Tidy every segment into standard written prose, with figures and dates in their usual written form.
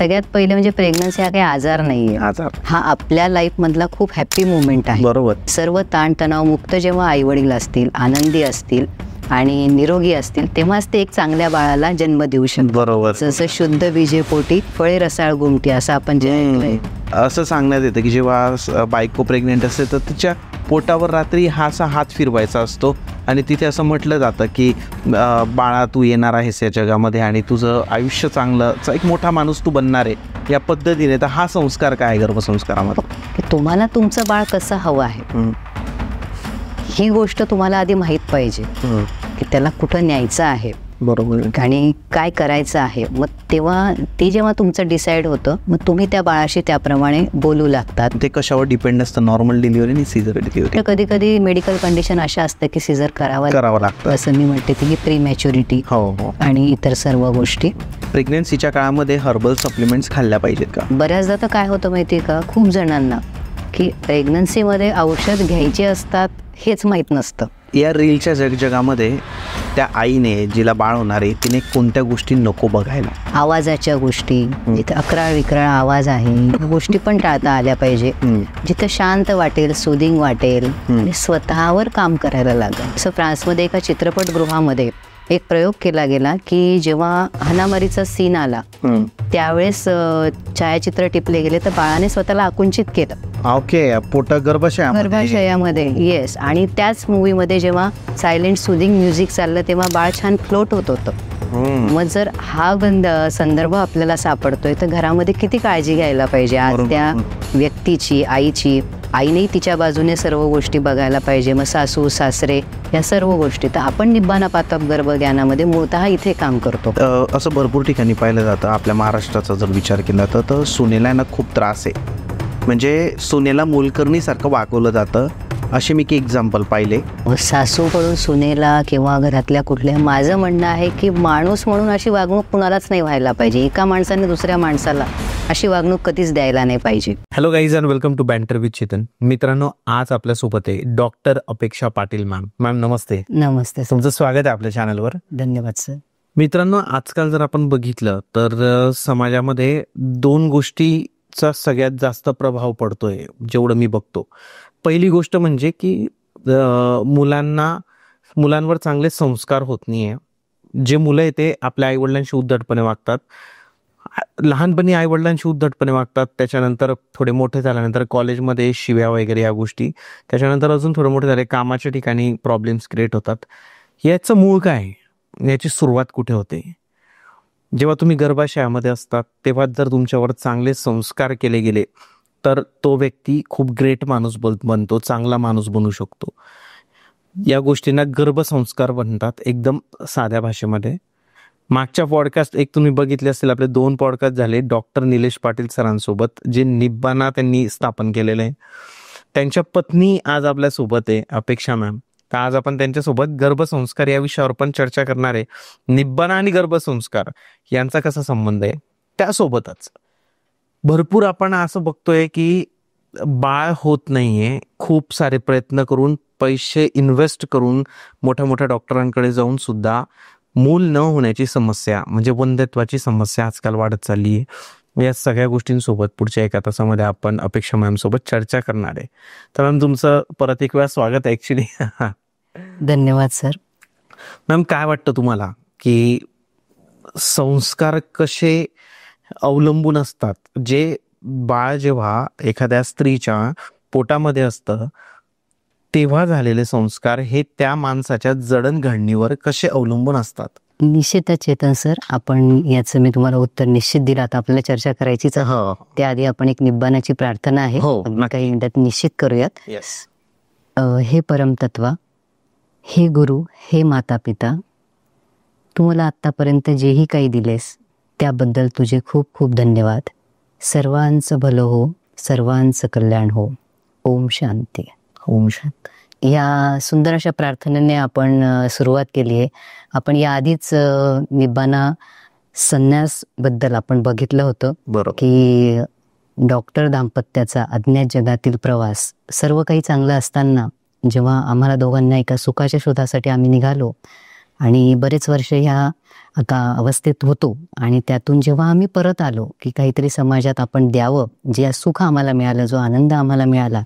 सगळ्यात पहिले म्हणजे प्रेग्नन्सी हा काही आजार नाहीये, हा आपल्या लाईफ मधला खूप हॅपी मोमेंट आहे. बरोबर. सर्व ताणतणाव मुक्त जेव्हा आई वडील असतील, आनंदी असतील आणि निरोगी असतील, तेव्हाच ते एक चांगल्या बाळाला जन्म देऊ शकतात. बरोबर. जसं शुद्ध विजेपोटी फळे रसाळ गुमटी असं आपण जे ऐकलंय. असं सांगण्यात येतं की जेव्हा बायको प्रेग्नेंट असते तर तिच्या पोटावर रात्री हा असा हात फिरवायचा असतो आणि तिथे असं म्हटलं जातं की बाळा तू येणार आहेस या जगामध्ये आणि तुझं आयुष्य चांगलं, एक मोठा माणूस तू बनणार आहे, या पद्धतीने. तर हा संस्कार काय गर्भसंस्कारामध्ये? की तुम्हाला तुमचं बाळ कसं हवं आहे ही गोष्ट तुम्हाला आधी माहीत पाहिजे की त्याला कुठं न्यायचं आहे. बरोबर. आणि काय करायचं आहे. मग तेव्हा ते जेव्हा तुमचं डिसाईड होतं, मग तुम्ही त्या बाळाशी त्याप्रमाणे बोलू लागतात. ते कशावर डिपेंड असतं, नॉर्मल डिलिव्हरी आणि सीझर डिलिव्हरी? तर कधी कधी मेडिकल कंडिशन अशा असतं की सीझर करावं लागतं, असं मी म्हणते की प्री मॅच्युरिटी आणि इतर सर्व गोष्टी. प्रेग्नन्सीच्या काळामध्ये हर्बल सप्लिमेंट्स खाल्ल्या पाहिजेत का? बऱ्याचदा तर काय होतं माहिती आहे का, खूप जणांना की प्रेग्नन्सीमध्ये औषध घ्यायचे असतात हेच माहीत नसतं. या रीलच्या जगामध्ये त्या आईने जिला बाळ होणार आहे तिने कोणत्या गोष्टी नको बघायला? आवाजाच्या गोष्टी, जिथे अकराळ विकराळ आवाज आहे गोष्टी पण टाळता आल्या पाहिजे. जिथं शांत वाटेल, सुदिंग वाटेल आणि स्वतःवर काम करायला लागेल. असं फ्रान्समध्ये एका चित्रपटगृहामध्ये एक प्रयोग केला गेला की जेव्हा हाणामारीचा सीन आला त्यावेळेस छायाचित्र टिपले गेले तर बाळाने स्वतःला आकुंचित केलं. ओके, गर्भाशयामध्ये. येस. आणि त्याच मूवीमध्ये जेव्हा सायलेंट सुदिंग म्युझिक चाललं तेव्हा बाळ छान फ्लोट होत होतं. मग जर हा संदर्भ आपल्याला सापडतोय तर घरामध्ये किती काळजी घ्यायला पाहिजे आज त्या व्यक्तीची, आईची. आईनेही तिच्या बाजूने सर्व गोष्टी बघायला पाहिजे. मग सासू सासरे या सर्व गोष्टी. तर आपण निब्बाना पातप गर्भज्ञानामध्ये मूळतः इथे काम करतो. असं भरपूर ठिकाणी पाहिलं जातं. आपल्या महाराष्ट्राचा जर विचार केला तर सुनेला ना खूप त्रास आहे, म्हणजे सुनेला मोलकरणीसारखं वागवलं जातं. असे मी की एक्झाम्पल पाहिले. सासूकडून सुनेला किंवा घरातल्या कुठल्या, माझं म्हणणं आहे की माणूस म्हणून अशी वागणूक कुणालाच नाही व्हायला पाहिजे. एका माणसाने दुसऱ्या माणसाला अशी वागणूक कधीच द्यायला नाही पाहिजे. Hello guys and welcome to banter with Chetan. मित्रांनो, आज आपल्यासोबत आहे doctor Apeksha Patil ma'am. Ma'am नमस्ते. नमस्ते. तुमचं स्वागत आहे आपल्या चॅनलवर. धन्यवाद सर. मित्रांनो, आजकाल जर आपण बघितलं तर समाजामध्ये दोन गोष्टीचा सगळ्यात जास्त प्रभाव पडतोय जेवढं मी बघतो. पहिली गोष्ट म्हणजे की मुलांवर चांगले संस्कार होत नाहीये. जे मुलं आहे ते आपल्या आईवडिलांशी उद्धटपणे वागतात. लहानपणी आईवडिलांशी उद्धटपणे वागतात, त्याच्यानंतर थोडे मोठे झाल्यानंतर कॉलेजमध्ये शिव्या वगैरे या गोष्टी, त्याच्यानंतर अजून थोडे मोठे झाले कामाच्या ठिकाणी प्रॉब्लेम्स क्रिएट होतात. याचं मूळ काय, याची सुरुवात कुठे होते? जेव्हा तुम्ही गर्भाशयामध्ये असतात तेव्हा जर तुमच्यावर चांगले संस्कार केले गेले तर तो व्यक्ती खूप ग्रेट माणूस बनतो, चांगला माणूस बनू शकतो. या गोष्टींना गर्भसंस्कार म्हणतात एकदम साध्या भाषेमध्ये. मागच्या पॉडकास्ट एक तुम्ही बघितले असतील, आपले 2 पॉडकास्ट झाले डॉक्टर निलेश पाटील सरांसोबत, जे निब्बाना त्यांनी स्थापन केलेलं आहे. त्यांच्या पत्नी आज आपल्यासोबत आहे, अपेक्षा मॅम. तर आज आपण त्यांच्यासोबत गर्भसंस्कार या विषयावर पण चर्चा करणार आहे. निब्बाना आणि गर्भसंस्कार यांचा कसा संबंध आहे, त्यासोबतच भरपूर आपण असं बघतोय की बाळ होत नाहीये. खूप सारे प्रयत्न करून, पैसे इन्व्हेस्ट करून, मोठ्या मोठ्या डॉक्टरांकडे जाऊन सुद्धा मूल न होण्याची समस्या म्हणजे वंध्यत्वाची समस्या आजकाल वाढत चालली आहे. या सगळ्या गोष्टींसोबत पुढच्या एका तासामध्ये आपण अपेक्षा मॅम सोबत चर्चा करणार आहे. तर मॅम तुमचं परत एक वेळा स्वागत आहे ऍक्च्युली. धन्यवाद सर. मॅम, काय वाटतं तुम्हाला की संस्कार कसे अवलंबून असतात? जे बाळ जेव्हा एखाद्या स्त्रीच्या पोटामध्ये असतं तेव्हा झालेले संस्कार हे त्या माणसाच्या जडणघडणीवर कसे अवलंबून असतात? निश्चितच चेतन सर, आपण याचं मी तुम्हाला उत्तर निश्चित दिलं. आता आपल्याला चर्चा करायचीच आहे. त्याआधी आपण एक निब्बानाची प्रार्थना आहे, काही मिनिटात निश्चित करूयात. हे परमतत्वा, हे गुरु, हे माता पिता, तू मला आतापर्यंत जेही काही दिलेस त्याबद्दल तुझे खूप खूप धन्यवाद. सर्वांचं भलं हो, सर्वांचं कल्याण हो. ओम शांती. ओम शांती. या सुंदर अशा प्रार्थनेने आपण सुरुवात केली आहे. आपण याआधीच निब्बाना संन्यास बद्दल आपण बघितलं होतं की डॉक्टर दाम्पत्याचा अज्ञात जगातील प्रवास, सर्व काही चांगलं असताना जेव्हा आम्हाला दोघांना एका सुखाच्या शोधासाठी आम्ही निघालो आणि बरेच वर्ष ह्या आता अवस्थेत होतो. आणि त्यातून जेव्हा आम्ही परत आलो की काहीतरी समाजात आपण द्यावं, जे सुख आम्हाला मिळालं, जो आनंद आम्हाला मिळाला,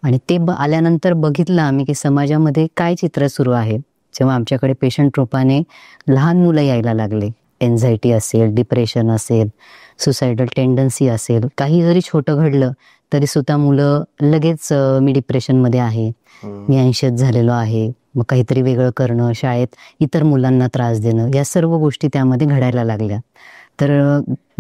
आणि ते आल्यानंतर बघितलं आम्ही की समाजामध्ये काय चित्र सुरू आहे. जेव्हा आमच्याकडे पेशंट रूपाने लहान मुलं यायला लागले, एन्झायटी असेल, डिप्रेशन असेल, सुसायडल टेंडन्सी असेल, काही जरी छोटं घडलं तरी सुद्धा मुलं लगेच मी डिप्रेशनमध्ये आहे, मी अँशियस झालेलो आहे, मग काहीतरी वेगळं करणं, शाळेत इतर मुलांना त्रास देणं, या सर्व गोष्टी त्यामध्ये घडायला लागल्या. तर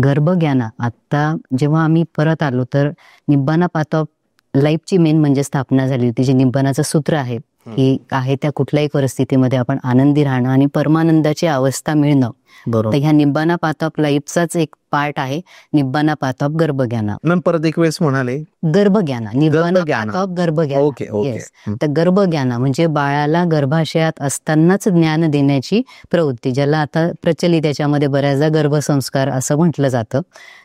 गर्भज्ञाना आत्ता जेव्हा आम्ही परत आलो तर निब्बाना पाथ ऑफ लाईफची मेन म्हणजे स्थापना झाली होती. जे निब्बानाचं सूत्र आहे की आहे त्या कुठल्याही परिस्थितीमध्ये आपण आनंदी राहणं आणि परमानंदाची अवस्था मिळणं. तर ह्या निब्बाना पाथ ऑफ लाईफचाच एक पार्ट आहे निब्बाना पाथ ऑफ गर्भज्ञाना. परत एक वेळेस म्हणाले गर्भज्ञाना, निब्बाना पाथ ऑफ गर्भज्ञाना. येस, तर गर्भज्ञाना म्हणजे बाळाला गर्भाशयात असतानाच ज्ञान देण्याची प्रवृत्ती, ज्याला आता प्रचलित त्याच्यामध्ये बऱ्याचदा गर्भसंस्कार असं म्हटलं जातं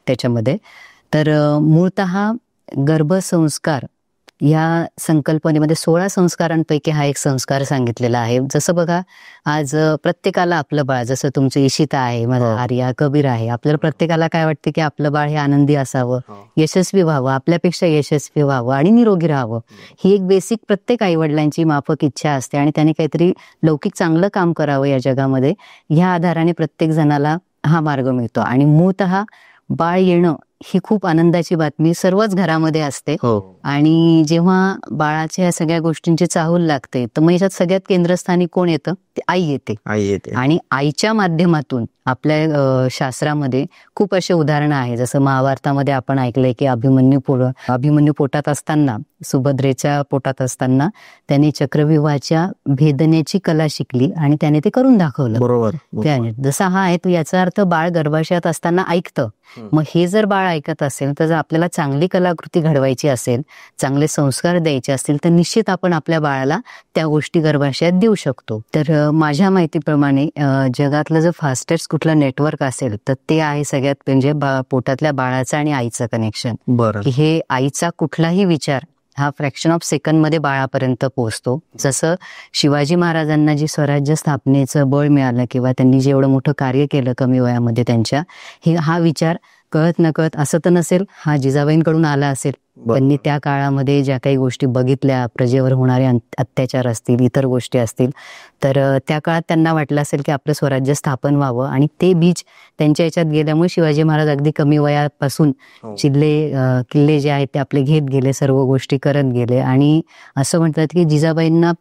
त्याच्यामध्ये. तर मूळतः गर्भसंस्कार या संकल्पनेमध्ये 16 संस्कारांपैकी हा एक संस्कार सांगितलेला आहे. जसं बघा, आज प्रत्येकाला आपलं बाळ, जसं तुमचं इशिता आहे, माझा आर्या, कबीर आहे, आपल्याला प्रत्येकाला काय वाटतं की आपलं बाळ हे आनंदी असावं, यशस्वी व्हावं, आपल्यापेक्षा यशस्वी व्हावं आणि निरोगी राहावं. ही एक बेसिक प्रत्येक आईवडिलांची माफक इच्छा असते आणि त्याने काहीतरी लौकिक चांगलं काम करावं या जगामध्ये. ह्या आधाराने प्रत्येक जणाला हा मार्ग मिळतो. आणि मूळतः बाळ येणं ही खूप आनंदाची बातमी सर्वच घरामध्ये असते. आणि जेव्हा बाळाच्या या सगळ्या गोष्टींची चाहूल लागते तर मग याच्यात सगळ्यात केंद्रस्थानी कोण येतं? ते आई येते. आणि आईच्या माध्यमातून आपल्या शास्त्रामध्ये खूप असे उदाहरणं आहे. जसं महाभारतामध्ये आपण ऐकलंय की अभिमन्यू पोटात असताना, सुभद्रेच्या पोटात असताना त्याने चक्रव्यूहाच्या भेदण्याची कला शिकली आणि त्याने ते करून दाखवलं. बरोबर. त्याने जसा हा आहे तो, याचा अर्थ बाळ गर्भाशयात असताना ऐकतं. मग हे जर बाळ ऐकत असेल तर जर आपल्याला चांगली कलाकृती घडवायची असेल, चांगले संस्कार द्यायचे असतील, तर निश्चित आपण आपल्या बाळाला त्या गोष्टी गर्भाशयात देऊ शकतो. तर माझ्या माहितीप्रमाणे जगातलं जर फास्टेस्ट कुठलं नेटवर्क असेल तर ते आहे सगळ्यात म्हणजे पोटातल्या बाळाचं आणि आईचं कनेक्शन. की हे आईचा कुठलाही विचार हा फ्रॅक्शन ऑफ सेकंड मध्ये बाळापर्यंत पोहोचतो. जसं शिवाजी महाराजांना जी स्वराज्य स्थापनेचं बळ मिळालं किंवा त्यांनी जे एवढं मोठं कार्य केलं कमी वयामध्ये त्यांच्या, हा विचार कळत नकळत, असं तर नसेल, हा जिजाबाईंकडून आला असेल. त्यांनी त्या काळामध्ये ज्या काही गोष्टी बघितल्या, प्रजेवर होणारे अत्याचार असतील, इतर गोष्टी असतील, तर त्या काळात त्यांना वाटलं असेल की आपलं स्वराज्य स्थापन व्हावं. आणि ते बीज त्यांच्या याच्यात गेल्यामुळे शिवाजी महाराज अगदी कमी वयापासून किल्ले जे आहेत ते आपले घेत गेले, सर्व गोष्टी करत गेले. आणि असं म्हणतात की जिजाबाईंना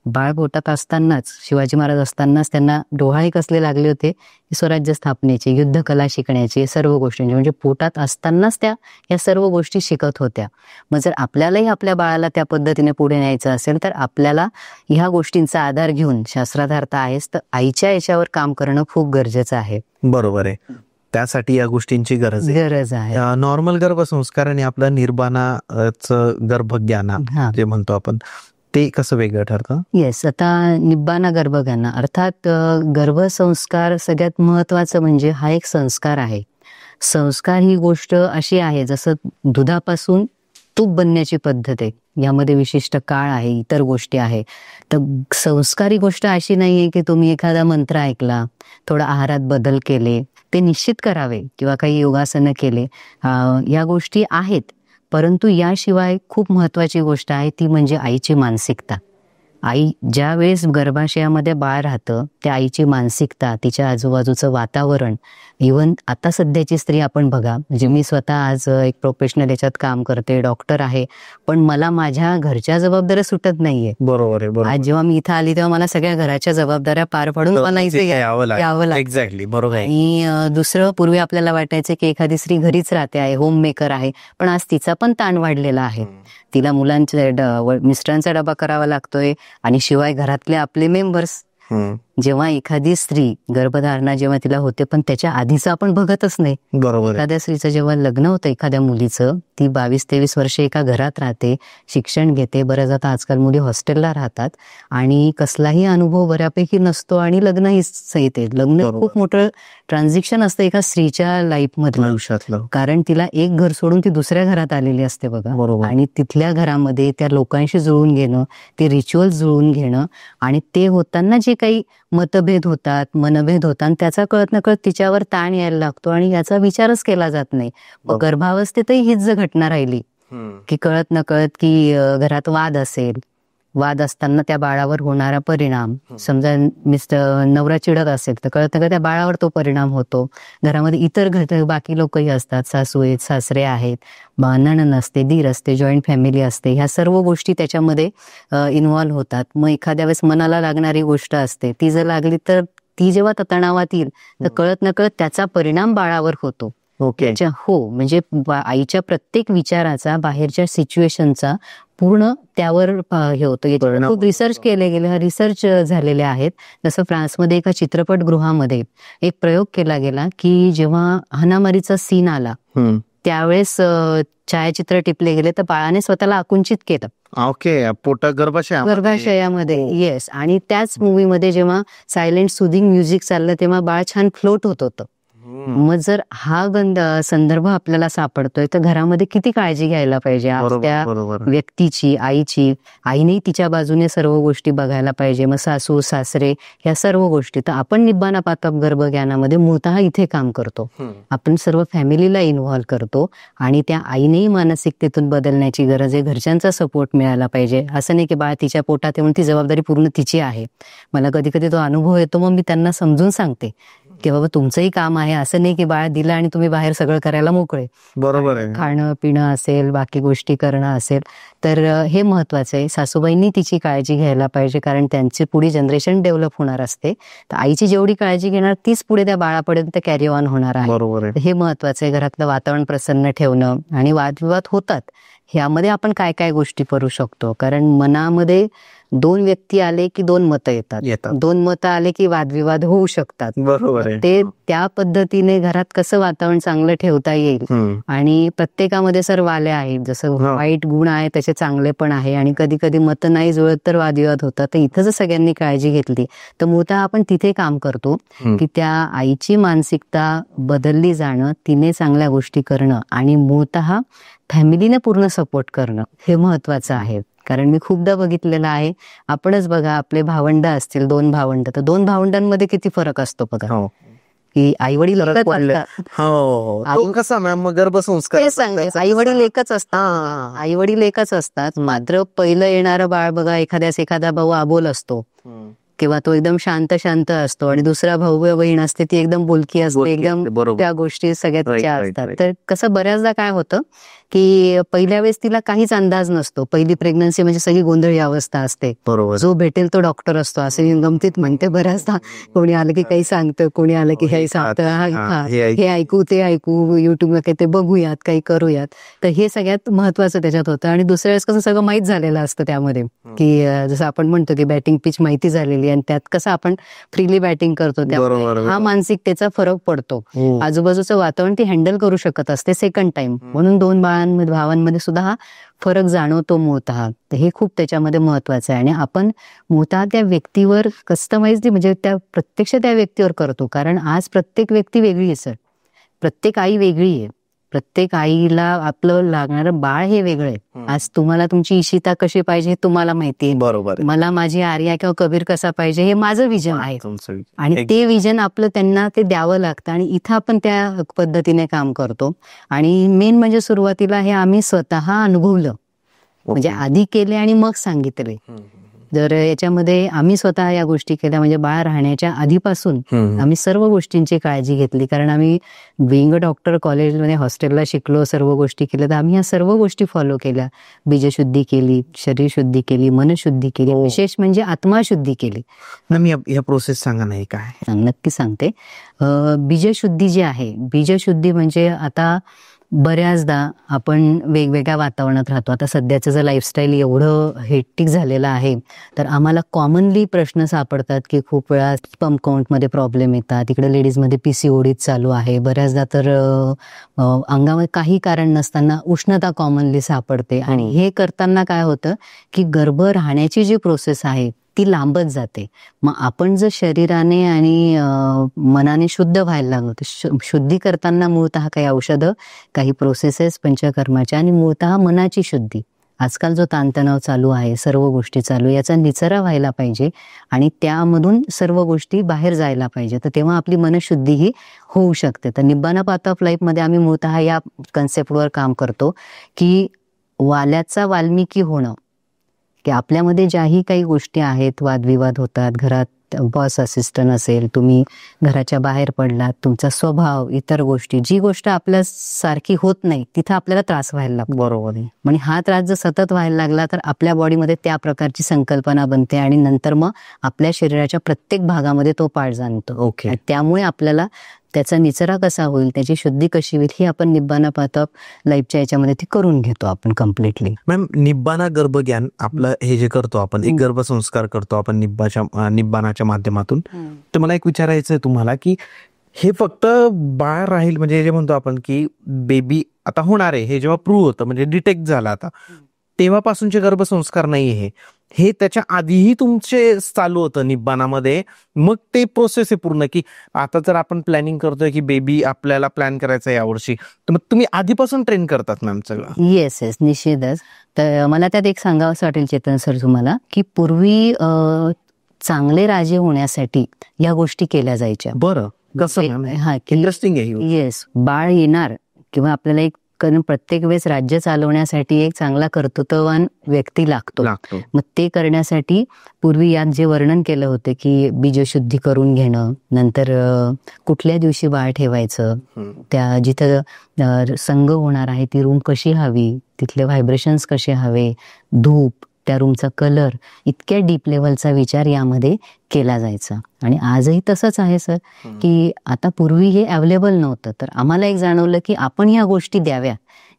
बाळ पोटात असतानाच, शिवाजी महाराज असतानाच त्यांना डोहाळे कसले लागले होते स्वराज्य स्थापनेचे, युद्ध कला शिकण्याचे, सर्व गोष्टींचे. म्हणजे पोटात असतानाच त्या या सर्व गोष्टी शिकत होत्या. मग जर आपल्यालाही आपल्या बाळाला त्या पद्धतीने पुढे न्यायचं असेल तर आपल्याला ह्या गोष्टींचा आधार घेऊन, शास्त्रार्थ आहेच, तर आईच्या याच्यावर काम करणं खूप गरजेचं आहे. बरोबर आहे. त्यासाठी या गोष्टींची गरज आहे. नॉर्मल गर्भसंस्कार आणि आपला निर्बाणाचं गर्भज्ञाना जे म्हणतो आपण, ते कसं वेगळं ठरतं? येस, आता निब्बाना गर्भज्ञाना अर्थात गर्भसंस्कार सगळ्यात महत्वाचं म्हणजे हा एक संस्कार आहे. संस्कार ही गोष्ट अशी आहे जसं दुधापासून तूप बनण्याची पद्धत आहे, यामध्ये विशिष्ट काळ आहे, इतर गोष्टी आहे. तर संस्कार ही गोष्ट अशी नाहीये की तुम्ही एखादा मंत्र ऐकला, थोडा आहारात बदल केले, ते निश्चित करावे, किंवा काही योगासनं केले, या गोष्टी आहेत. परंतु याशिवाय खूप महत्वाची गोष्ट आहे ती म्हणजे आईची मानसिकता. आई ज्या वेळेस गर्भाशयामध्ये बाळ राहतं त्या आईची मानसिकता, तिच्या आजूबाजूचं वातावरण, इव्हन आता सध्याची स्त्री आपण बघा, म्हणजे मी स्वतः आज एक प्रोफेशनल याच्यात काम करते, डॉक्टर आहे, पण मला माझ्या घरच्या जबाबदाऱ्या सुटत नाहीये. बरोबर आहे. आज जेव्हा मी इथं आली तेव्हा मला सगळ्या घराच्या जबाबदाऱ्या पार पाडून मला इथे यावं लागतं. एक्झॅक्टली, बरोबर आहे. आणि दुसरं, पूर्वी आपल्याला वाटायचं की एखादी स्त्री घरीच राहते आहे, होम मेकर आहे, पण आज तिचा पण ताण वाढलेला आहे. तिला मुलांचा मिस्टरांचा डबा करावा लागतोय आणि शिवाय घरातले आपले मेंबर्स. जेव्हा एखादी स्त्री गर्भधारणा जेव्हा तिला होते, पण त्याच्या आधीचं आपण बघतच नाही. बरोबर. एखाद्या स्त्रीचं जेव्हा लग्न होतं एखाद्या मुलीचं, ती 22-23 वर्ष एका घरात राहते, शिक्षण घेते, बऱ्याच आता आजकाल मुली हॉस्टेलला राहतात आणि कसलाही अनुभव बऱ्यापैकी नसतो आणि लग्नही येते. लग्न खूप मोठं ट्रान्झिक्शन असतं एका स्त्रीच्या लाईफमधलं, कारण तिला एक घर सोडून ती दुसऱ्या घरात आलेली असते बघा. आणि तिथल्या घरामध्ये त्या लोकांशी जुळून घेणं, ते रिच्युअल जुळून घेणं, आणि ते होताना जे काही मतभेद होतात, मनभेद होतात आणि त्याचा कळत नकळत तिच्यावर ताण यायला लागतो आणि याचा विचारच केला जात नाही. मग गर्भावस्थेतही हीच जर घटना राहिली की कळत नकळत की घरात वाद असेल, वाद असताना त्या बाळावर होणारा परिणाम, समजा नवरा चिडत असेल तर कळत नकळत त्या बाळावर तो परिणाम होतो. घरामध्ये इतर बाकी लोकही असतात, सासू आहेत, सासरे आहेत, नणंद असते, दीर असते, जॉईंट फॅमिली असते, ह्या सर्व गोष्टी त्याच्यामध्ये इन्व्हॉल्व्ह होतात. मग एखाद्या वेळेस मनाला लागणारी गोष्ट असते, ती जर लागली तर ती जेव्हा तणावात येईल तर कळत नकळत त्याचा परिणाम बाळावर होतो. ओके. हो, म्हणजे आईच्या प्रत्येक विचाराचा, बाहेरच्या सिच्युएशनचा पूर्ण त्यावर हे होतं. खूप रिसर्च केले गेले, रिसर्च झालेले आहेत. जसं फ्रान्समध्ये एका चित्रपटगृहामध्ये एक प्रयोग केला गेला की जेव्हा हाणामारीचा सीन आला त्यावेळेस छायाचित्र टिपले गेले तर बाळाने स्वतःला आकुंचित केलं. ओके. गर्भाशयामध्ये. येस. आणि त्याच मूवीमध्ये जेव्हा सायलेंट सुदिंग म्युझिक चाललं तेव्हा बाळ छान फ्लोट होत होतं. मग जर हा संदर्भ आपल्याला सापडतोय तर घरामध्ये किती काळजी घ्यायला पाहिजे त्या व्यक्तीची, आईची. आईने तिच्या बाजूने सर्व गोष्टी बघायला पाहिजे. मग सासू सासरे ह्या सर्व गोष्टी. तर आपण निब्बाना पातप गर्भज्ञानामध्ये मूळतः इथे काम करतो. आपण सर्व फॅमिलीला इन्व्हॉल्व्ह करतो आणि त्या आईनेही मानसिकतेतून बदलण्याची गरज आहे. घरच्यांचा सपोर्ट मिळाला पाहिजे. असं नाही की बाळ तिच्या पोटात येऊन ती जबाबदारी पूर्ण तिची आहे. मला कधी कधी तो अनुभव येतो, मग मी त्यांना समजून सांगते की बाबा तुमचंही काम आहे. असं नाही की बाळ दिलं आणि तुम्ही बाहेर सगळं करायला मोकळे. बरोबर आहे. खाणं पिणं असेल, बाकी गोष्टी करणं असेल तर हे महत्वाचं आहे. सासूबाईंनी तिची काळजी घ्यायला पाहिजे कारण त्यांची पुढे जनरेशन डेव्हलप होणार असते. तर आईची जेवढी काळजी घेणार तीच पुढे त्या बाळापर्यंत कॅरी ऑन होणार आहे. बरोबर आहे. हे महत्वाचं आहे. घरातलं वातावरण प्रसन्न ठेवणं. आणि वादविवाद होतात, ह्यामध्ये आपण काय काय गोष्टी करू शकतो. कारण मनामध्ये दोन व्यक्ती आले की दोन मतं येतात. दोन मतं आले की वादविवाद होऊ शकतात. बरोबर आहे. ते त्या पद्धतीने घरात कसं वातावरण चांगलं ठेवता येईल. आणि प्रत्येकामध्ये सर वाले आहेत, जसं वाईट गुण आहे तसे चांगले पण आहे आणि कधी कधी मतं नाही जुळत तर वादविवाद होतात. तर इथं जर सगळ्यांनी काळजी घेतली तर मूळतः आपण तिथे काम करतो की त्या आईची मानसिकता बदलली जाणं, तिने चांगल्या गोष्टी करणं आणि मूळतः फॅमिलीने पूर्ण सपोर्ट करणं हे महत्वाचं आहे. कारण मी खूपदा बघितलेलं आहे, आपणच बघा आपले भावंड असतील, 2 भावंड, तर 2 भावंडांमध्ये किती फरक असतो बघा. की आई वडील गर्भसंस्कार आई वडील एकच असतात. आई वडील एकच असतात. मात्र पहिलं येणारं बाळ बघा, एखादा भाऊ आबोल असतो किंवा तो एकदम शांत असतो आणि दुसरा भाऊ बहीण असते ती एकदम बोलकी असते, एकदम त्या गोष्टी सगळ्यात त्या असतात. तर कसं बऱ्याचदा काय होतं की पहिल्या वेळेस तिला काहीच अंदाज नसतो. पहिली प्रेग्नन्सी म्हणजे सगळी गोंधळी अवस्था असते. जो भेटेल तो डॉक्टर असतो असं मी गमतीत म्हणते. बऱ्याचदा कोणी आलं की काही सांगतं, कोणी आलं की काही सांगतं, हे ऐकू ते ऐकू, युट्यूबला काही ते बघूयात, काही करूयात. तर हे सगळ्यात महत्वाचं त्याच्यात होतं. आणि दुसऱ्या वेळेस कसं सगळं माहीत झालेलं असतं त्यामध्ये की जसं आपण म्हणतो की बॅटिंग पिच माहिती झालेली आणि त्यात कसं आपण फ्रीली बॅटिंग करतो त्यामुळे हा मानसिकतेचा फरक पडतो. आजूबाजूचं वातावरण ती हँडल करू शकत असते सेकंड टाइम. म्हणून 2 भावांमध्ये सुद्धा हा फरक जाणवतो मूळतः. तर हे खूप त्याच्यामध्ये महत्वाचं आहे. आणि आपण मूळतः त्या व्यक्तीवर कस्टमाइज म्हणजे त्या प्रत्यक्ष त्या व्यक्तीवर करतो. कारण आज प्रत्येक व्यक्ती वेगळी आहे सर. प्रत्येक आई वेगळी आहे. प्रत्येक आईला आपलं लागणारं बाळ हे वेगळं आहे. आज तुम्हाला तुमची इशिता कशी पाहिजे हे तुम्हाला माहिती आहे. बरोबर. मला माझी आर्या किंवा कबीर कसा पाहिजे हे माझं विजन आहे. आणि ते विजन आपलं त्यांना ते द्यावं लागतं आणि इथं आपण त्या पद्धतीने काम करतो. आणि मेन म्हणजे सुरुवातीला हे आम्ही स्वतः अनुभवलं. म्हणजे आधी केले आणि मग सांगितले. जर याच्यामध्ये आम्ही स्वतः या गोष्टी केल्या म्हणजे बाळ राहण्याच्या आधीपासून आम्ही सर्व गोष्टींची काळजी घेतली. कारण आम्ही बिंग अ डॉक्टर कॉलेजमध्ये हॉस्टेलला शिकलो, सर्व गोष्टी केल्या. तर आम्ही या सर्व गोष्टी फॉलो केल्या. बीजशुद्धी केली, शरीर शुद्धी केली, मनशुद्धी केली, विशेष म्हणजे आत्माशुद्धी केली. या प्रोसेस सांगा नाही काय? नक्की सांगते. बीजशुद्धी जी आहे, बीजशुद्धी म्हणजे आता बऱ्याचदा आपण वेगवेगळ्या वातावरणात राहतो. आता सध्याचं जर लाईफस्टाईल एवढं हेक्टिक झालेलं आहे तर आम्हाला कॉमनली प्रश्न सापडतात की खूप वेळा स्पर्म काउंटमध्ये प्रॉब्लेम येतात. इकडे लेडीजमध्ये PCOD चालू आहे. बऱ्याचदा तर अंगामध्ये काही कारण नसताना उष्णता कॉमनली सापडते. आणि हे करताना काय होतं की गर्भ राहण्याची जी प्रोसेस आहे ती लांबत जाते. मग आपण जर शरीराने आणि मनाने शुद्ध व्हायला लागलो तर शुद्धी करताना मूळतः काही औषधं, काही प्रोसेसेस पंचकर्माच्या आणि मूळतः मनाची शुद्धी आजकाल जो ताणतणाव चालू आहे, सर्व गोष्टी चालू याचा निचरा व्हायला पाहिजे आणि त्यामधून सर्व गोष्टी बाहेर जायला पाहिजे. तर तेव्हा आपली मनशुद्धी ही होऊ शकते. तर निब्बाना पाथ ऑफ लाईफमध्ये आम्ही मूळतः या कन्सेप्टवर काम करतो की वाल्याचा वाल्मिकी होणं, की आपल्यामध्ये ज्याही काही गोष्टी आहेत, वादविवाद होतात, घरात बॉस असिस्टंट असेल, तुम्ही घराच्या बाहेर पडलात, तुमचा स्वभाव, इतर गोष्टी, जी गोष्ट आपल्या सारखी होत नाही तिथं आपल्याला त्रास व्हायला लागतो. बरोबर आहे. म्हणजे हा त्रास जर सतत व्हायला लागला तर आपल्या बॉडीमध्ये त्या प्रकारची संकल्पना बनते आणि नंतर मग आपल्या शरीराच्या प्रत्येक भागामध्ये तो पाठ जाणतो. ओके. आणि त्यामुळे आपल्याला त्याचा निचरा कसा होईल, त्याची शुद्धी कशी होईल, ही आपण निब्बाना पाथ ऑफ लाईफच्या याच्यामध्ये ती करून घेतो आपण कम्प्लिटली. मॅम, निब्बाना गर्भज्ञान आपलं हे जे करतो आपण, एक गर्भसंस्कार करतो आपण निब्बानाच्या माध्यमातून. तर मला एक विचारायचं आहे तुम्हाला की हे फक्त बाळ राहील, म्हणजे जे म्हणतो आपण की बेबी आता होणार आहे, हे जेव्हा प्रूव्ह होतं, म्हणजे डिटेक्ट झालं आता, तेव्हापासूनचे गर्भसंस्कार नाही, हे त्याच्या आधीही तुमचे चालू होतं निब्बानामध्ये. मग ते प्रोसेस आहे पूर्ण, की आता जर आपण प्लॅनिंग करतोय की बेबी आपल्याला प्लॅन करायचा आहे यावर्षी, तर मग तुम्ही आधीपासून ट्रेन करतात मॅम सगळं? येस, निश्चितच. तर मला त्यात एक सांगावंसं वाटेल चेतन सर तुम्हाला, की पूर्वी चांगले राजे होण्यासाठी या गोष्टी केल्या जायच्या. बरं, कसं मॅम? हा, इंटरेस्टिंग आहे. येस, बाळ येणार किंवा आपल्याला एक, कारण प्रत्येक वेळेस राज्य चालवण्यासाठी एक चांगला कर्तृत्ववान व्यक्ती लागतो. मग ते करण्यासाठी पूर्वी यात जे वर्णन केलं होतं की बीजशुद्धी करून घेणं, नंतर कुठल्या दिवशी बाळ ठेवायचं, त्या जिथं संग होणार आहे ती रूम कशी हवी, तिथले व्हायब्रेशन्स कसे हवे, धूप, त्या रूमचा कलर, इतक्या डीप लेवलचा विचार यामध्ये केला जायचा. आणि आजही तसंच आहे सर, की आता पूर्वी हे अवेलेबल नव्हतं, तर आम्हाला एक जाणवलं की आपण ह्या गोष्टी द्याव्या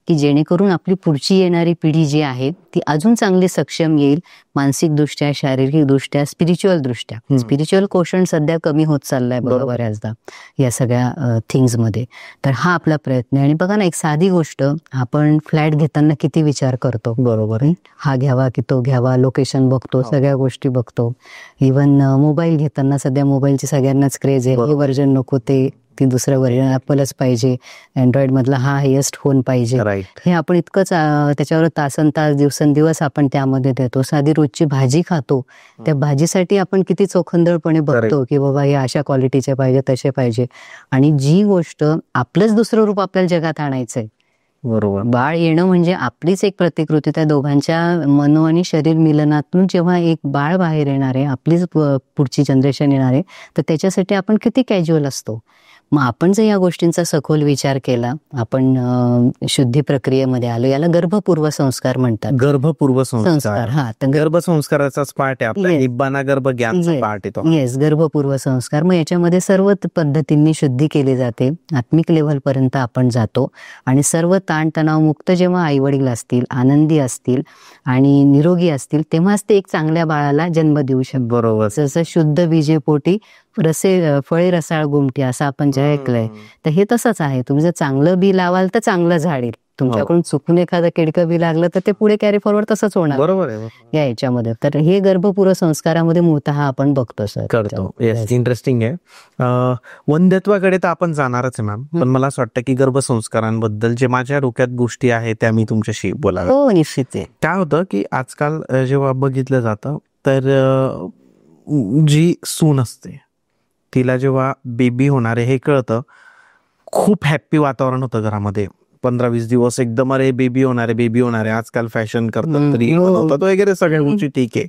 की जेणेकरून आपली पुढची येणारी पिढी जी आहे ती अजून चांगली सक्षम येईल, मानसिकदृष्ट्या, शारीरिकदृष्ट्या, स्पिरिच्युअल दृष्ट्या. स्पिरिच्युअल कोशंट सध्या कमी होत चाललाय बऱ्याचदा या सगळ्या थिंग्समध्ये. तर हा आपला प्रयत्न आहे. आणि बघा ना, एक साधी गोष्ट, आपण फ्लॅट घेताना किती विचार करतो, बरोबर आहे, हा घ्यावा की तो घ्यावा, लोकेशन बघतो, सगळ्या गोष्टी बघतो. इव्हन मोबाईल घेताना सध्या मोबाईलची सगळ्यांनाच क्रेज आहे, हे व्हर्जन नको, ती दुसरं व्हर्जन ॲपलच पाहिजे, अँड्रॉइड मधला हा हायेस्ट फोन पाहिजे. हे आपण इतकंच त्याच्यावर तासनतास, दिवसेंदिवस आपण त्यामध्ये देतो. साधी रोजची भाजी खातो, त्या भाजीसाठी आपण किती चोखंदळपणे बघतो की बाबा हे अशा क्वालिटीचे पाहिजे, तसे पाहिजे. आणि जी गोष्ट आपलंच दुसरं रूप आपल्याला जगात आणायचंय, बरोबर, बाळ येणं म्हणजे आपलीच एक प्रतिकृती, त्या दोघांच्या मनो आणि शरीर मिलनातून जेव्हा एक बाळ बाहेर येणार आहे, आपलीच पुढची जनरेशन येणार आहे, तर त्याच्यासाठी आपण किती कॅज्युअल असतो. मग आपण जर या गोष्टींचा सखोल विचार केला, आपण शुद्धी प्रक्रियेमध्ये आलो, याला गर्भपूर्व संस्कार म्हणतात. गर्भपूर्व संस्कार. हा, तर गर्भसंस्काराचाच पार्ट आहे आपला, निब्बाना गर्भज्ञानचा पार्ट आहे तो. येस, गर्भपूर्व संस्कार. मग याच्यामध्ये सर्व पद्धतींनी शुद्धी केली जाते, आत्मिक लेव्हल पर्यंत आपण जातो आणि सर्व ताणतणाव मुक्त जेव्हा आई वडील असतील, आनंदी असतील आणि निरोगी असतील, तेव्हाच ते एक चांगल्या बाळाला जन्म देऊ शकतात. बरोबर. जसं शुद्ध विजेपोटी फळे रसाळ गुमटी, असं आपण जे ऐकलंय, तर हे तसंच आहे. तुम्ही जर चांगलं बी लावाल तर चांगलं झाड येईल. तुमच्याकडून चुकून एखादं किडकं बी लागलं तर ते पुढे कॅरी फॉरवर्ड तसंच होणार. बरोबर आहे या याच्यामध्ये. तर हे गर्भपूर्व संस्कारामध्ये मूळतः आपण बघतो सर, करतो. येस, इंटरेस्टिंग आहे. वंध्यत्वाकडे तर आपण जाणारच आहे मॅम, पण मला असं वाटतं की गर्भसंस्कारांबद्दल जे माझ्या डोक्यात गोष्टी आहेत त्या मी तुमच्याशी बोलाव्या. हो, निश्चित आहे. काय होतं की आजकाल जेव्हा बघितलं जातं तर जी सून असते तिला जेव्हा बेबी होणार आहे हे कळतं, खूप हॅप्पी वातावरण होतं घरामध्ये. 15-20 दिवस एकदम अरे बेबी होणार आहे, आजकाल फॅशन करतात तरी बनवतात वगैरे सगळ्या गोष्टी, ठीक आहे.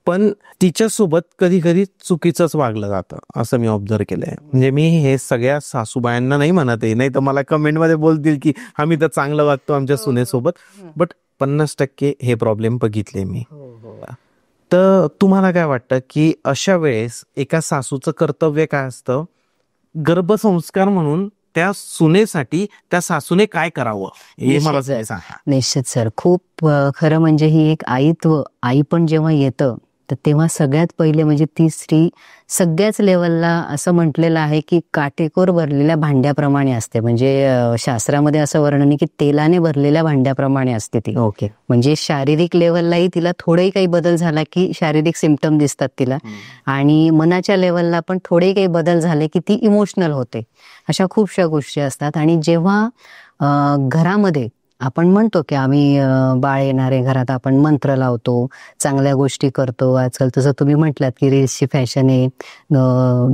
पण तिच्यासोबत कधी कधी चुकीचंच वागलं जातं, असं मी ऑब्झर्व केलंय. म्हणजे मी हे सगळ्या सासूबायांना नाही म्हणत आहे, नाही तर मला कमेंटमध्ये बोलतील की आम्ही तर चांगलं वागतो आमच्या सुनेसोबत, बट 50% हे प्रॉब्लेम बघितले मी. तर तुम्हाला काय वाटतं की अशा वेळेस एका सासूचं कर्तव्य काय असतं, गर्भसंस्कार म्हणून त्या सुनेसाठी त्या सासूने काय करावं हे मला सांगा. निश्चित सर, खूप खरं म्हणजे ही एक आई पण जेव्हा येतं तर तेव्हा सगळ्यात पहिले म्हणजे ती स्त्री सगळ्याच लेवलला असं म्हटलेलं आहे की काटेकोर भरलेल्या भांड्याप्रमाणे असते. म्हणजे शास्त्रामध्ये असं वर्णन आहे की तेलाने भरलेल्या भांड्याप्रमाणे असते ती. ओके, म्हणजे शारीरिक लेवललाही तिला थोडाही काही बदल झाला की शारीरिक सिम्पटम दिसतात तिला, आणि मनाच्या लेवलला पण थोडे काही बदल झाले की ती इमोशनल होते. अशा खूपशा गोष्टी असतात. आणि जेव्हा घरामध्ये आपण म्हणतो की आम्ही बाळ येणारे घरात आपण मंत्र लावतो, चांगल्या गोष्टी करतो. आजकाल तसं तुम्ही म्हटलात की रील्सची फॅशन आहे,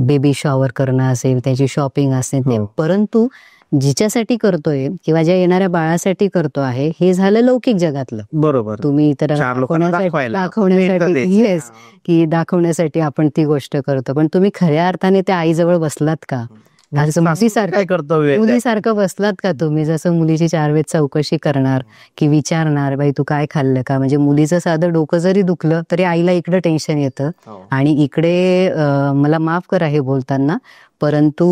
बेबी शॉवर करणं असेल, त्याची शॉपिंग असेल ते, परंतु जिच्यासाठी करतोय किंवा ज्या येणाऱ्या बाळासाठी करतो आहे हे झालं लौकिक जगातलं. बरोबर. तुम्ही तर चार लोकांना दाखवण्यासाठी येस, की दाखवण्यासाठी आपण ती गोष्ट करतो, पण तुम्ही खऱ्या अर्थाने त्या आईजवळ बसलात का? काय कर्तव्य मुलीसारखं बसलात का तुम्ही? जसं मुलीची 4 वेळेस चौकशी करणार की विचारणार, बाई तू काय खाल्लं का? म्हणजे मुलीचं साधं डोकं जरी दुखलं तरी आईला इकडे टेन्शन येतं, आणि इकडे मला माफ करा हे बोलताना, परंतु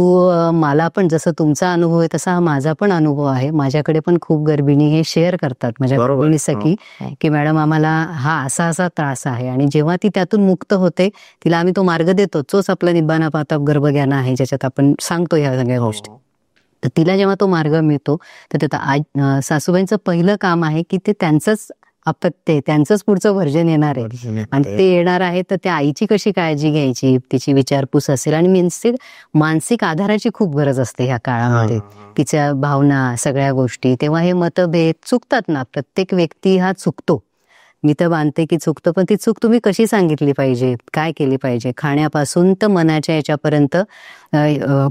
मला पण जसं तुमचा अनुभव आहे तसा हा माझा पण अनुभव आहे. माझ्याकडे पण खूप गर्भिणी हे शेअर करतात माझ्या गर्भिणी सखी, की मॅडम आम्हाला हा असा असा त्रास आहे, आणि जेव्हा ती त्यातून मुक्त होते तिला आम्ही तो मार्ग देतो, तोच आपला निब्बाना पाताप गर्भज्ञान आहे ज्याच्यात आपण सांगतो ह्या सगळ्या गोष्टी. तर तिला जेव्हा तो मार्ग मिळतो तर त्यात सासूबाईंचं पहिलं काम आहे की ते त्यांचंच अपत्य, त्यांचंच पुढचं व्हर्जन येणार आहे, आणि ते येणार आहे तर त्या आईची कशी काळजी घ्यायची, तिची विचारपूस असेल, आणि मानसिक आधाराची खूप गरज असते ह्या काळामध्ये, तिच्या भावना सगळ्या गोष्टी. तेव्हा हे मतभेद चुकतात ना, प्रत्येक व्यक्ती हा चुकतो, मी तर मानते की चुकतो, पण ती चूक तुम्ही कशी सांगितली पाहिजे, काय केली पाहिजे, खाण्यापासून तर मनाच्या याच्यापर्यंत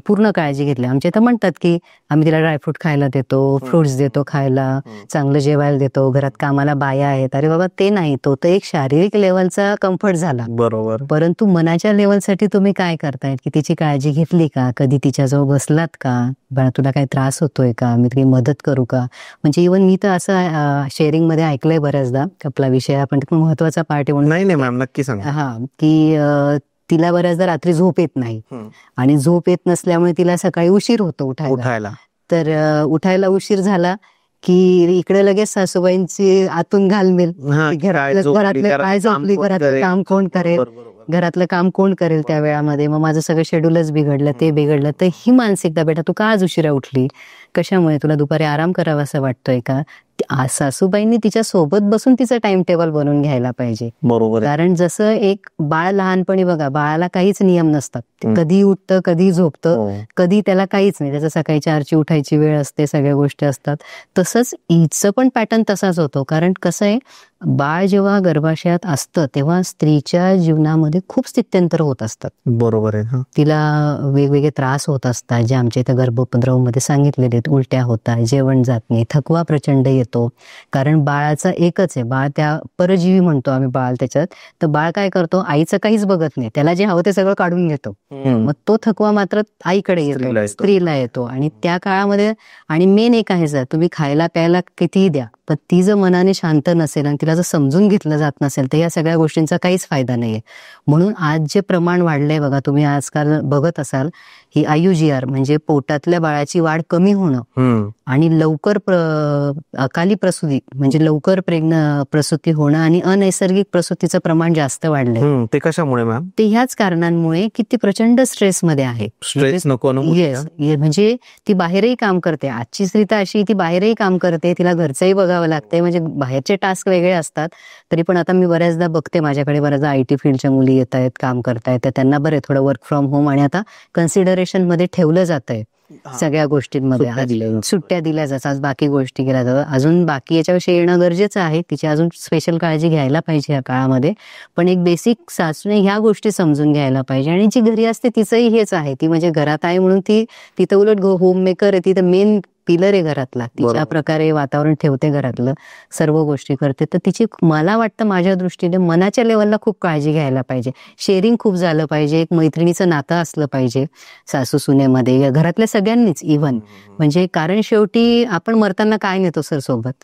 पूर्ण काळजी घेतली. आमच्या इथं म्हणतात की आम्ही तिला ड्रायफ्रूट खायला देतो, फ्रुट्स देतो खायला, चांगलं जेवायला देतो, घरात कामाला बाया आहेत. अरे बाबा ते नाही, तो तर एक शारीरिक लेवलचा कम्फर्ट झाला, बरोबर, परंतु मनाच्या लेवलसाठी तुम्ही काय करतायत, की तिची काळजी घेतली का? कधी तिच्याजवळ बसलात का? बाळा तुला काही त्रास होतोय का? मी तुझी मदत करू का? म्हणजे इव्हन मी तर असं शेअरिंग मध्ये ऐकलंय बऱ्याचदा, आपला विषय आपण महत्वाचा पार्ट आहे. नाही मॅम, नक्की सांगा. हा, की तिला बऱ्याचदा रात्री झोप येत नाही, आणि झोप येत नसल्यामुळे तिला सकाळी उशीर होतो उठायला. तर उठायला उशीर झाला की इकडे लगेच सासूबाईंची आतून घालमेल, घरातले काय झोपली, घरातलं काम कोण करेल, घरातलं काम कोण करेल त्या वेळामध्ये, मग माझं सगळं शेड्यूलच बिघडलं, ते बिघडलं. तर ही मानसिकता, बेटा तू का आज उशिरा उठली, कशामुळे, तुला दुपारी आराम करावा असं वाटतोय का? सासूबाईंनी तिच्या सोबत बसून तिचं टाइम टेबल बनवून घ्यायला पाहिजे. बरोबर. कारण जसं एक बाळ लहानपणी बघा, बाळाला काहीच नियम नसतात, कधी उठतं, कधी झोपतं, कधी त्याला काहीच नाही, त्याचं सकाळी 4ची उठायची वेळ असते, सगळ्या गोष्टी असतात. तसंच हिचं पण पॅटर्न तसाच होतो. कारण कसं आहे, बाळ जेव्हा गर्भाशयात असतं तेव्हा स्त्रीच्या जीवनामध्ये खूप स्थित्यंतर होत असतात. बरोबर आहे. तिला वेगवेगळे त्रास होत असतात, जे आमच्या इथं गर्भोपद्रवमध्ये सांगितलेले आहेत. उलट्या होतात, जेवण जात नाही, थकवा प्रचंड येतो, कारण बाळाचा एकच आहे, बाळ त्या परजीवी म्हणतो आम्ही बाळ त्याच्यात. तर बाळ काय करतो, आईचं काहीच बघत नाही, त्याला जे हवं ते सगळं काढून घेतो, मग तो थकवा मात्र आईकडे येतो, स्त्रीला येतो. आणि त्या काळामध्ये, आणि मेन एक आहे, जर तुम्ही खायला प्यायला कितीही द्या, पण ती जर मनाने शांत नसेल आणि तिला जर समजून घेतलं जात नसेल तर या सगळ्या गोष्टींचा काहीच फायदा नाहीये. म्हणून आज जे प्रमाण वाढलंय बघा, तुम्ही आजकाल बघत असाल, ही IUGR म्हणजे पोटातल्या बाळाची वाढ कमी होणं, आणि लवकर अकाली प्रसूती म्हणजे लवकर प्रसूती होणं, आणि अनैसर्गिक प्रसूतीचं प्रमाण जास्त वाढलंय. ते कशामुळे मॅम? ते ह्याच कारणांमुळे की ती प्रचंड स्ट्रेसमध्ये आहे. स्ट्रेस नको ना. येस, म्हणजे ती बाहेरही काम करते. आजची स्त्री तर अशी, ती बाहेरही काम करते, तिला घरचंही बघावं लागतंय, म्हणजे बाहेरचे टास्क वेगळे असतात. तरी पण आता मी बऱ्याचदा बघते, माझ्याकडे बऱ्याचदा IT फील्डच्या मुली येत आहेत, काम करतायत, तर त्यांना बरे थोडं वर्क फ्रॉम होम आणि आता कन्सिडरेशन मध्ये ठेवलं जात आहे सगळ्या गोष्टींमध्ये, सुट्ट्या दिल्या जातात, बाकी गोष्टी केल्या जातात. अजून बाकी याच्याविषयी येणं गरजेचं आहे, तिची अजून स्पेशल काळजी घ्यायला पाहिजे या काळामध्ये. पण एक बेसिक सासूने ह्या गोष्टी समजून घ्यायला पाहिजे. आणि जी घरी असते तिचंही हेच आहे, ती म्हणजे घरात आहे म्हणून ती तिथं उलट होम मेकर आहे, तिथं मेन पिलर आहे घरातला, तिच्या प्रकारे वातावरण ठेवते, घरातलं सर्व गोष्टी करते. तर तिची, मला वाटतं माझ्या दृष्टीने मनाच्या लेवलला खूप काळजी घ्यायला पाहिजे. शेअरिंग खूप झालं पाहिजे, एक मैत्रिणीचं नातं असलं पाहिजे सासू सुनेमध्ये, घरातल्या सगळ्यांनीच इव्हन. म्हणजे कारण शेवटी आपण मरताना काय नेतो सर सोबत?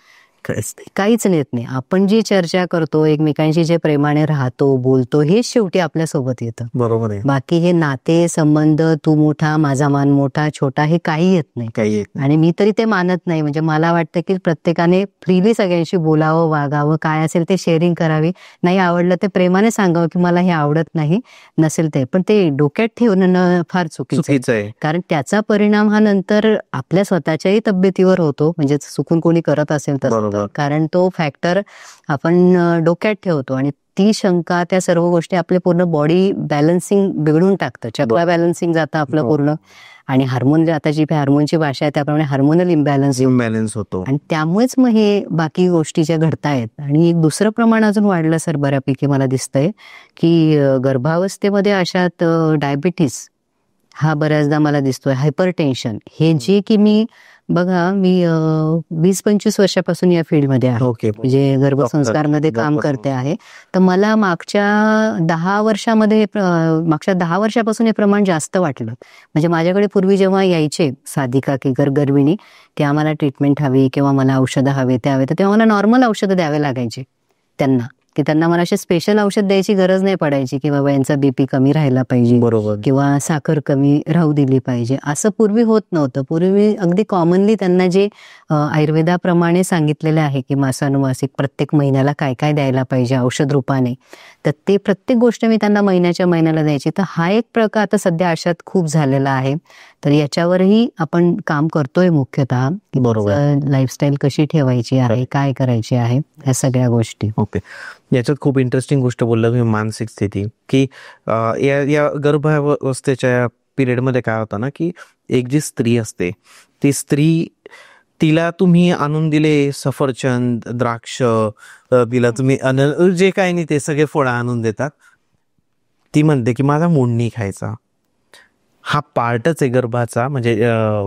काहीच नेत नाही. आपण जी चर्चा करतो, एकमेकांशी जे प्रेमाने राहतो, बोलतो, हेच शेवटी आपल्या सोबत येतं. बरोबर आहे. बाकी हे नाते संबंध, तू मोठा माझा मान मोठा छोटा, हे काही येत नाही. आणि मी तरी ते मानत नाही. म्हणजे मला वाटतं की प्रत्येकाने फ्रीली सगळ्यांशी बोलावं, वागावं, काय असेल ते शेअरिंग करावी. नाही आवडलं ते प्रेमाने सांगावं की मला हे आवडत नाही, नसेल ते. पण ते डोक्यात ठेवणं फार चुकीचं आहे, कारण त्याचा परिणाम हा नंतर आपल्या स्वतःच्याही तब्येतीवर होतो, म्हणजे चुकून कोणी करत असेल तर. कारण तो फॅक्टर आपण डोक्यात ठेवतो, आणि ती शंका, त्या सर्व गोष्टी आपले पूर्ण बॉडी बॅलन्सिंग बिघडून टाकतं, चक्रा बॅलन्सिंग जातं आपलं पूर्ण. आणि हार्मोन आता जी हार्मोनची भाषा आहे त्याप्रमाणे हार्मोनल इम्बॅलन्स होतो. आणि त्यामुळेच मग हे बाकी गोष्टी ज्या घडतायत. आणि एक दुसरं प्रमाण अजून वाढलं सर बऱ्यापैकी मला दिसतंय की गर्भावस्थेमध्ये अशात डायबिटीस हा बऱ्याचदा मला दिसतोय, हायपरटेन्शन हे जे की मी 20-25 वर्षापासून या फील्डमध्ये आहे, म्हणजे गर्भसंस्कारमध्ये काम करते आहे. तर मला मागच्या 10 वर्षापासून हे प्रमाण जास्त वाटलं. म्हणजे माझ्याकडे पूर्वी जेव्हा यायचे साधिका की गर्भिणी की आम्हाला ट्रीटमेंट हवी किंवा मला औषधं हवे ते हवे, तर तेव्हा मला नॉर्मल औषधं द्यावे लागायचे त्यांना, की त्यांना मला असे स्पेशल औषध द्यायची गरज नाही पडायची की बाबा यांचा बीपी कमी राहिला पाहिजे किंवा साखर कमी राहू दिली पाहिजे, असं पूर्वी होत नव्हतं. पूर्वी अगदी कॉमनली त्यांना जे आयुर्वेदाप्रमाणे सांगितलेले आहे की मासानुमासिक प्रत्येक महिन्याला काय काय द्यायला पाहिजे औषध रूपाने, तर ते प्रत्येक गोष्ट मी त्यांना महिन्याला द्यायची. तर हा एक प्रकार आता सध्या अशात खूप झालेला आहे. तर याच्यावरही आपण काम करतोय मुख्यतः, लाईफस्टाईल कशी ठेवायची आहे, काय करायची आहे, ह्या सगळ्या गोष्टी. ओके, याच्यात खूप इंटरेस्टिंग गोष्ट बोलला तुम्ही, मानसिक स्थिती, की या गर्भावस्थेच्या पिरियडमध्ये काय होतं ना, की एक जी स्त्री असते ती स्त्री, तिला तुम्ही आणून दिले सफरचंद, द्राक्ष, तिला तुम्ही जे काही नाही ते सगळे फळं आणून देतात, ती म्हणते की माझा मूड नाही खायचा. हा पार्टच आहे गर्भाचा, म्हणजे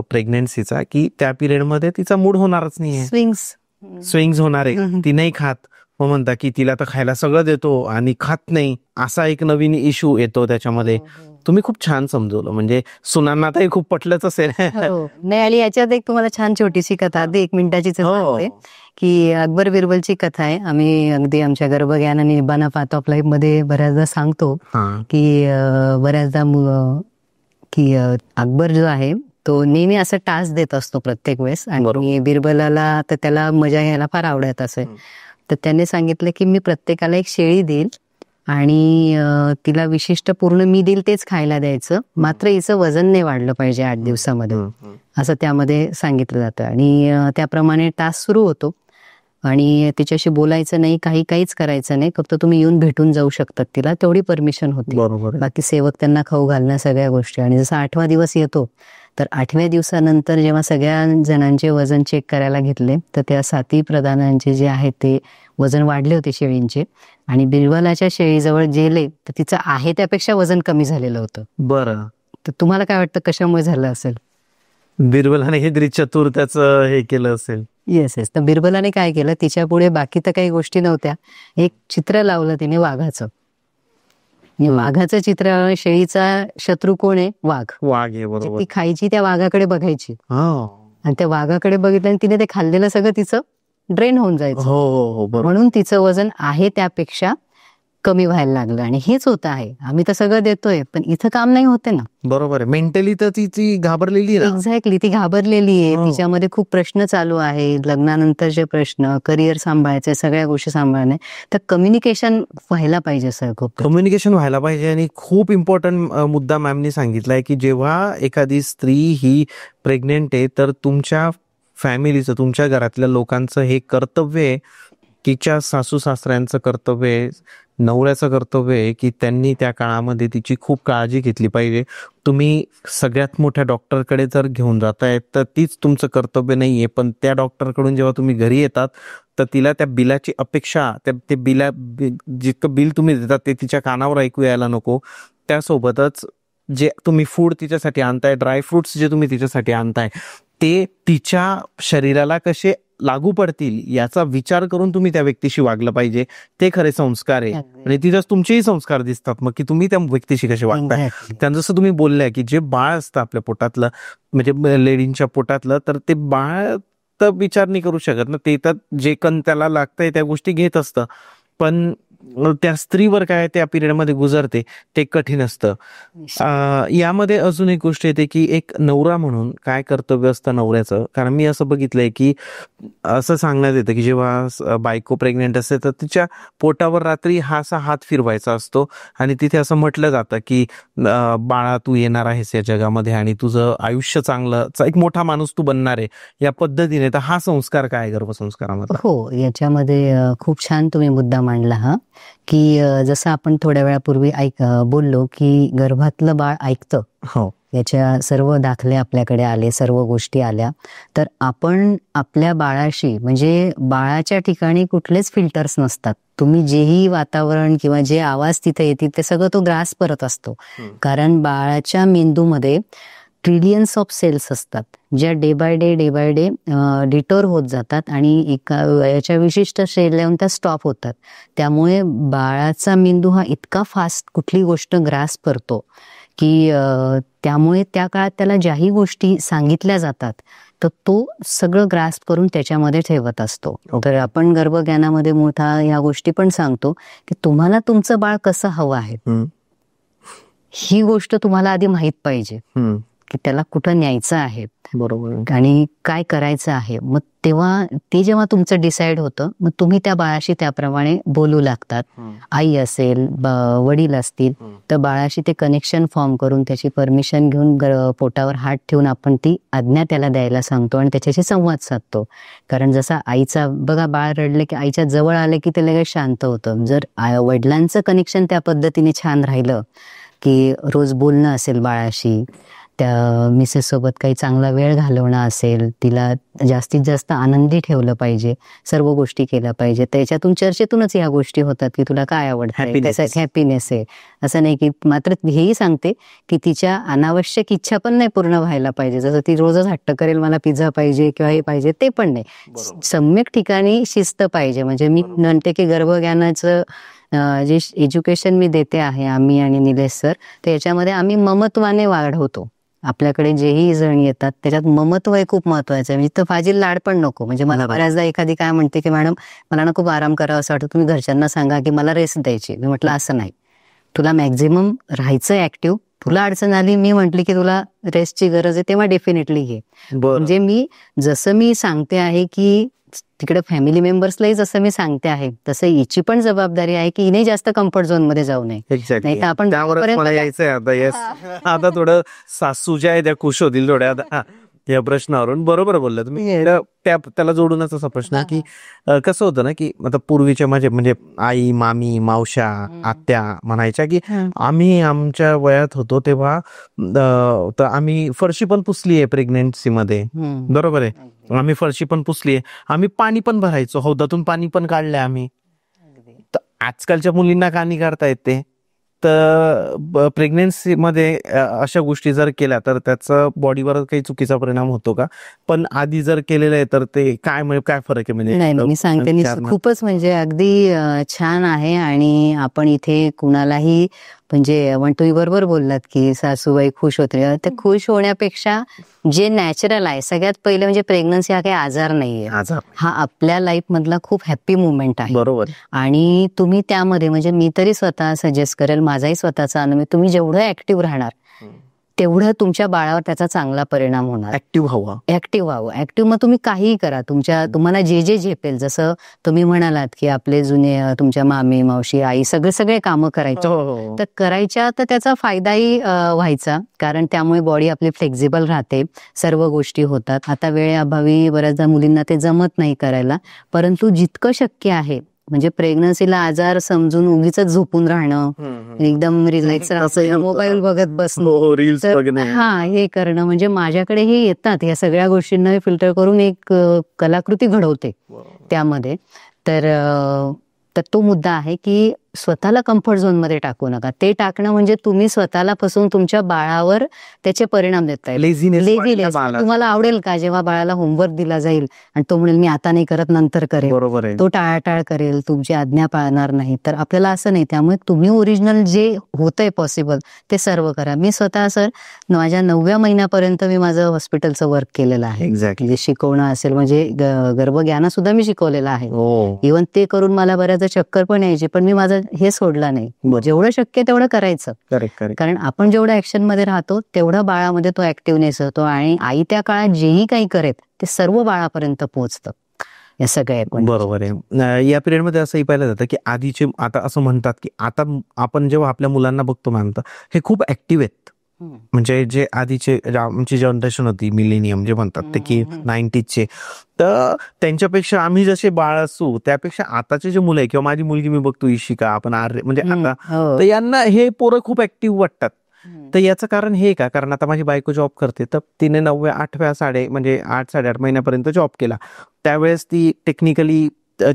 प्रेग्नन्सीचा, की त्या पिरियडमध्ये तिचा मूड होणारच नाहीये, स्विंग्स होणार आहे, ती नाही खात. मग म्हणता की तिला तर खायला सगळं देतो आणि खात नाही, असा एक नवीन इश्यू येतो त्याच्यामध्ये. तुम्ही खूप छान समजवलं, म्हणजे सुनांना आता हे खूप पटलंच असेल. नाही, आणि याच्यात एक तुम्हाला छान छोटीशी कथा, अगदी 1 मिनिटाचीच सांगते, की अकबर बिरबलची कथा आहे. आम्ही अगदी आमच्या गर्भज्ञान आणि निब्बाना पाथ ऑफ लाईफ मध्ये बऱ्याचदा सांगतो की बऱ्याचदा की अकबर जो आहे तो नेहमी असं टास्क देत असतो प्रत्येक वेळेस, आणि बिरबलाला तर त्याला मजा घ्यायला फार आवडत असे. तर त्याने सांगितलं की मी प्रत्येकाला एक शेळी देईल आणि तिला विशिष्ट पूर्ण मी देईल तेच खायला द्यायचं, मात्र हिचं वजन नाही वाढलं पाहिजे 8 दिवसामध्ये, असं त्यामध्ये सांगितलं जातं. आणि त्याप्रमाणे टास्क सुरू होतो आणि तिच्याशी बोलायचं नाही, काहीच करायचं नाही, फक्त तुम्ही येऊन भेटून जाऊ शकतात तिला, तेवढी परमिशन होती. बाकी सेवक त्यांना खाऊ घालणं, सगळ्या गोष्टी. आणि जसा 8वा दिवस येतो तर 8व्या दिवसानंतर जेव्हा सगळ्या जणांचे वजन चेक करायला घेतले तर त्या 7 प्रधानांचे जे आहेत ते वजन वाढले होते शेळींचे, आणि बिरबलाच्या शेळीजवळ गेले तर तिचं आहे त्यापेक्षा वजन कमी झालेलं होतं. बरं, तर तुम्हाला काय वाटतं कशामुळे झालं असेल? बिरबलाने हे चतुर त्याचं हे केलं असेल. येस. तर बिरबलाने काय केलं, तिच्या पुढे बाकी तर काही गोष्टी नव्हत्या, एक चित्र लावलं तिने वाघाचं. वाघाचं चित्र, शेळीचा शत्रू कोण आहे? वाघ आहे, बरोबर. ती खायची, त्या वाघाकडे बघायची, आणि त्या वाघाकडे बघितलं आणि तिने ते खाल्लेलं सगळं तिचं ड्रेन होऊन जायचं, म्हणून तिचं वजन आहे त्यापेक्षा कमी व्हायला लागलं. आणि हेच होत आहे, आम्ही तर सगळं देतोय पण इथं काम नाही होते ना. बरोबर आहे, मेंटली तर ती घाबरलेली आहे. एक्झॅक्टली, ती घाबरलेली आहे. तिच्यामध्ये खूप प्रश्न चालू आहे, लग्नानंतरचे प्रश्न, करिअर सांभाळायचे, सगळ्या गोष्टी सांभाळणे. तर कम्युनिकेशन व्हायला पाहिजे सर, खूप कम्युनिकेशन व्हायला पाहिजे. आणि खूप इम्पॉर्टंट मुद्दा मॅमनी सांगितलाय की जेव्हा एखादी स्त्री ही प्रेग्नेंट आहे तर तुमच्या फॅमिलीचं, तुमच्या घरातल्या लोकांचं हे कर्तव्य आहे, तिच्या सासू सासऱ्यांचं कर्तव्य आहे, नवऱ्याचं कर्तव्य आहे की त्यांनी त्या काळामध्ये तिची खूप काळजी घेतली पाहिजे. तुम्ही सगळ्यात मोठ्या डॉक्टरकडे जर घेऊन जाताय तर तीच तुमचं कर्तव्य नाहीये, पण त्या डॉक्टरकडून जेव्हा तुम्ही घरी येतात तर तिला त्या बिलाची अपेक्षा, ते जितकं बिल तुम्ही देतात ते तिच्या कानावर ऐकू यायला नको. त्यासोबतच जे तुम्ही फूड तिच्यासाठी आणताय, ड्रायफ्रुट्स जे तुम्ही तिच्यासाठी आणताय, ते तिच्या शरीराला कसे लागू पडतील याचा विचार करून तुम्ही त्या व्यक्तीशी वागलं पाहिजे. ते खरे संस्कार आहे. आणि तिथंच तुमचेही संस्कार दिसतात मग, की तुम्ही त्या व्यक्तीशी कसे वागताय. त्यांचं जसं तुम्ही बोललाय की जे बाळ असतं आपल्या पोटातलं, म्हणजे लेडींच्या पोटातलं, तर ते बाळ तर विचार नाही करू शकत ना, ते तर जे कण त्याला लागतंय त्या गोष्टी घेत असतं, पण त्या स्त्रीवर काय त्या पिरियडमध्ये गुजरते ते कठीण असतं. यामध्ये अजून एक गोष्ट येते की एक नवरा म्हणून काय कर्तव्य असतं नवऱ्याचं. कारण मी असं बघितलंय की असं सांगण्यात येतं की जेव्हा बायको प्रेग्नेंट असते तर तिच्या पोटावर रात्री हा असा हात फिरवायचा असतो आणि तिथे असं म्हटलं जातं की बाळा तू येणार आहेस या जगामध्ये आणि तुझं आयुष्य चांगलं, एक मोठा माणूस तू बनणार आहे, या पद्धतीने. तर हा संस्कार काय गर्भसंस्कारामध्ये? हो, याच्यामध्ये खूप छान तुम्ही मुद्दा मांडला हा, की जसं आपण थोड्या वेळापूर्वी बोललो की गर्भातलं बाळ ऐकतं. हो, याच्या सर्व दाखले आपल्याकडे आले, सर्व गोष्टी आल्या, तर आपण आपल्या बाळाशी म्हणजे बाळाच्या ठिकाणी कुठलेच फिल्टर्स नसतात. तुम्ही जेही वातावरण किंवा जे आवाज तिथे येतील ते सगळं तो ग्रास करत असतो. कारण बाळाच्या मेंदूमध्ये ट्रिलियन्स ऑफ सेल्स असतात, ज्या डे बाय डे डिटोर होत जातात आणि एका याच्या विशिष्ट सेल येऊन त्या स्टॉप होतात. त्यामुळे बाळाचा मेंदू हा इतका फास्ट कुठली गोष्ट ग्रास करतो की त्यामुळे त्या काळात त्याला ज्याही गोष्टी सांगितल्या जातात तर तो सगळं ग्रास करून त्याच्यामध्ये ठेवत असतो. तर आपण गर्भज्ञानामध्ये मोठा ह्या गोष्टी पण सांगतो की तुम्हाला तुमचं बाळ कसं हवं आहे ही गोष्ट तुम्हाला आधी माहित पाहिजे की त्याला कुठं न्यायचं आहे, बरोबर, आणि काय करायचं आहे. मग तेव्हा ते जेव्हा तुमचं डिसाईड होतं मग तुम्ही त्या बाळाशी त्याप्रमाणे बोलू लागतात. आई असेल, वडील असतील तर बाळाशी ते कनेक्शन फॉर्म करून त्याची परमिशन घेऊन पोटावर हात ठेवून आपण ती आज्ञा त्याला द्यायला सांगतो आणि त्याच्याशी संवाद साधतो. कारण जसा आईचा बघा, बाळ रडले की आईच्या जवळ आले की ते लगेच शांत होतं. जर वडिलांचं कनेक्शन त्या पद्धतीने छान राहिलं की रोज बोलणं असेल बाळाशी, त्या मिसेस सोबत काही चांगला वेळ घालवणं असेल, तिला जास्तीत जास्त आनंदी ठेवलं पाहिजे, सर्व गोष्टी केल्या पाहिजे. त्याच्यातून चर्चेतूनच ह्या गोष्टी होतात की तुला काय आवडतं, त्याच्यात हॅपीनेस आहे. असं नाही की मात्र हेही सांगते की तिच्या अनावश्यक इच्छा पण नाही पूर्ण व्हायला पाहिजे. जसं ती रोजच हट्ट करेल मला पिझ्झा पाहिजे किंवा हे पाहिजे, ते पण नाही. सम्यक ठिकाणी शिस्त पाहिजे. म्हणजे मी म्हणते की गर्भज्ञानाचं जे एज्युकेशन मी देते आहे, आम्ही आणि निलेश सर, तर याच्यामध्ये आम्ही ममत्वाने वाढवतो. आपल्याकडे जेही जण येतात त्याच्यात ममत्व हे खूप महत्वाचं आहे. म्हणजे तर फाजील लाड पण नको. म्हणजे मला बऱ्याचदा एखादी काय म्हणते की मॅडम मला ना खूप आराम करावा असं वाटतं, तुम्ही घरच्यांना सांगा की मला रेस्ट द्यायची. मी म्हटलं असं नाही, तुला मॅक्झिमम राहायचं ऍक्टिव्ह. तुला अडचण आली, मी म्हटली की तुला रेस्टची गरज आहे, तेव्हा डेफिनेटली घे. म्हणजे मी जसं मी सांगते आहे की तिकडे फॅमिली मेंबर्सलाही जसं मी सांगते आहे तसं हिची पण जबाबदारी आहे की हिने जास्त कम्फर्ट झोन मध्ये जाऊ नये. एक्झॅक्टली. नाही तर आपण त्यावरच मला यायचंय आता. येस, आता थोडं सासू ज्या आहे त्या खुश होतील थोड्या आता या प्रश्नावरून. बरोबर बोलला तुम्ही. त्याला जोडूनच असा प्रश्न की कसं होतं ना की आता पूर्वीच्या म्हणजे आई, मामी, मावश्या, आत्या म्हणायच्या की आम्ही आमच्या वयात होतो तेव्हा तर आम्ही फरशी पण पुसली आहे प्रेग्नेन्सी मध्ये. बरोबर आहे, आम्ही फरशी पण पुसली आहे, आम्ही पाणी पण भरायचो, हौदातून पाणी पण काढलंय आम्ही. तर आजकालच्या मुलींना का नाही करता येते? तर प्रेग्नेन्सी मध्ये अशा गोष्टी जर केल्या तर त्याचा बॉडीवर काही चुकीचा परिणाम होतो का? पण आधी जर केलेलं आहे तर ते काय फरक आहे? म्हणजे नाही, मी सांगते खूपच म्हणजे अगदी छान आहे. आणि आपण इथे कुणालाही म्हणजे तुम्ही बरोबर बोललात की सासूबाई खुश होते, ते खुश होण्यापेक्षा जे नॅचरल आहे सगळ्यात पहिले म्हणजे प्रेग्नन्सी हा काही आजार नाहीये, हा आपल्या लाईफ मधला खूप हॅपी मुवमेंट आहे. बरोबर. आणि तुम्ही त्यामध्ये म्हणजे मी तरी स्वतः सजेस्ट करेल, माझाही स्वतःचा अनुभव, तुम्ही जेवढं ऍक्टिव्ह राहणार तेवढं तुमच्या बाळावर त्याचा चांगला परिणाम होणार. ऍक्टिव्ह व्हावं. ऍक्टिव्ह मग तुम्ही काहीही करा, तुम्हाला जे झेपेल. जसं तुम्ही म्हणालात की आपले जुने तुमच्या मामी, मावशी, आई सगळे कामं करायचे, तर करायच्या, तर त्याचा फायदाही व्हायचा. कारण त्यामुळे बॉडी आपली फ्लेक्झिबल राहते, सर्व गोष्टी होतात. आता वेळेअभावी बऱ्याचदा मुलींना ते जमत नाही करायला, परंतु जितकं शक्य आहे म्हणजे प्रेग्नन्सीला आजार समजून उगीच झोपून राहणं, एकदम रिलॅक्स राहायचं, मोबाईल बघत बसणं, हे करणं. म्हणजे माझ्याकडे हे येतात, या सगळ्या गोष्टींना फिल्टर करून एक कलाकृती घडवते त्यामध्ये. तर तो मुद्दा आहे की स्वतःला कम्फर्ट झोन मध्ये टाकू नका. ते टाकणं म्हणजे तुम्ही स्वतःला फसवून तुमच्या बाळावर त्याचे परिणाम देताय. लेझीनेस. तुम्हाला आवडेल का जेव्हा बाळाला होमवर्क दिला जाईल आणि तो म्हणेल मी आता नाही करत, नंतर करेल, बरोबर आहे, तो टाळाटाळ करेल, तुमची आज्ञा पाळणार नाही. तर आपल्याला असं नाही. त्यामुळे तुम्ही ओरिजिनल जे होतंय पॉसिबल ते सर्व करा. मी स्वतः सर माझ्या 9व्या महिन्यापर्यंत मी माझं हॉस्पिटलचं वर्क केलेलं आहे. म्हणजे शिकवणं असेल, म्हणजे गर्भज्ञान सुद्धा मी शिकवलेलं आहे. इव्हन ते करून मला बऱ्याच चक्कर पण यायची, पण मी माझं हे सोडलं नाही. जेवढं शक्य तेवढं करायचं. कारण आपण जेवढं ऍक्शन मध्ये राहतो तेवढं बाळामध्ये तो ऍक्टिव्हनेस होतो. आणि आई त्या काळात जेही काही करेल ते सर्व बाळापर्यंत पोहोचतं. या सगळ्या बरोबर आहे. या पिरियड मध्ये असंही पाहिलं जातं की आधीचे, आता असं म्हणतात की आता आपण जेव्हा आपल्या मुलांना बघतो म्हणतात हे खूप ऍक्टिव्ह आहेत. म्हणजे जे आधीचे आमची जनरेशन होती मिलेनियम जे म्हणतात ते की 90चे, तर त्यांच्यापेक्षा आम्ही जसे बाळ असू त्यापेक्षा आताचे जे मुलं आहे किंवा माझी मुलगी मी बघतो इशिका, आपण म्हणजे आता, तर यांना हे पोरं खूप ऍक्टिव्ह वाटतात. तर याचं कारण हे का, कारण आता माझी बायको जॉब करते, तर तिने 8व्या म्हणजे 8-8.5 महिन्यापर्यंत जॉब केला. त्यावेळेस ती टेक्निकली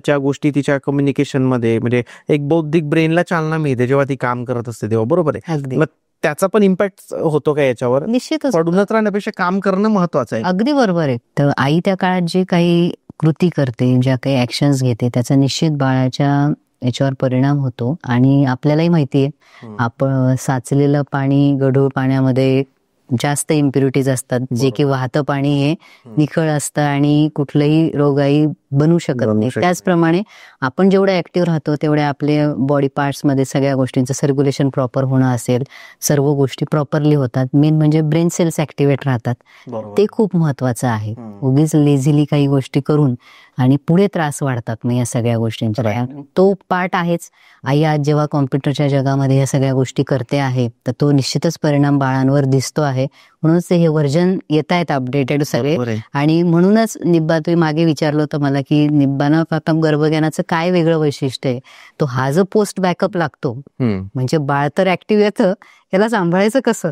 च्या गोष्टी तिच्या कम्युनिकेशन मध्ये, म्हणजे एक बौद्धिक ब्रेनला चालना मिळते जेव्हा ती काम करत असते तेव्हा, बरोबर आहे. अगदी मग त्याचा पण इम्पॅक्ट होतो का याच्यावर? निश्चितच पडूनच राहण्यापेक्षा काम करणं महत्वाचं आहे. अगदी बरोबर आहे. तर आई त्या काळात जे काही कृती करते, ज्या काही ऍक्शन्स घेते, त्याचा निश्चित बाळाच्या याच्यावर परिणाम होतो. आणि आपल्यालाही माहितीये, आपण साचलेलं पाणी, गढूळ पाण्यामध्ये जास्त इम्प्युरिटीज असतात, जे की वाहतं पाणी हे निखळ असतं आणि कुठलंही रोगाई बनू शकत नाही. त्याचप्रमाणे आपण जेवढं ऍक्टिव्ह राहतो तेवढे आपले बॉडी पार्ट्स मध्ये सगळ्या गोष्टींचं सर्क्युलेशन प्रॉपर होणं असेल, सर्व गोष्टी प्रॉपरली होतात. मेन म्हणजे ब्रेन सेल्स ऍक्टिव्हेट राहतात, ते खूप महत्वाचं आहे. उगीच लेझिली काही गोष्टी करून आणि पुढे त्रास वाढतात मग या सगळ्या गोष्टींचा. तो पार्ट आहेच. आई आज जेव्हा कॉम्प्युटरच्या जगामध्ये या सगळ्या गोष्टी करते आहे, तर तो निश्चितच परिणाम बाळांवर दिसतो आहे. म्हणूनच हे व्हर्जन येत आहेत अपडेटेड सगळे. आणि म्हणूनच निब्बा, तुम्ही मागे विचारलं होतं मला की निब्बाना प्रथम गर्भज्ञानाचं काय वेगळं वैशिष्ट्य आहे, तो हा जो पोस्ट बॅकअप लागतो, म्हणजे बाळ तर ऍक्टिव्ह येतं, याला सांभाळायचं कसं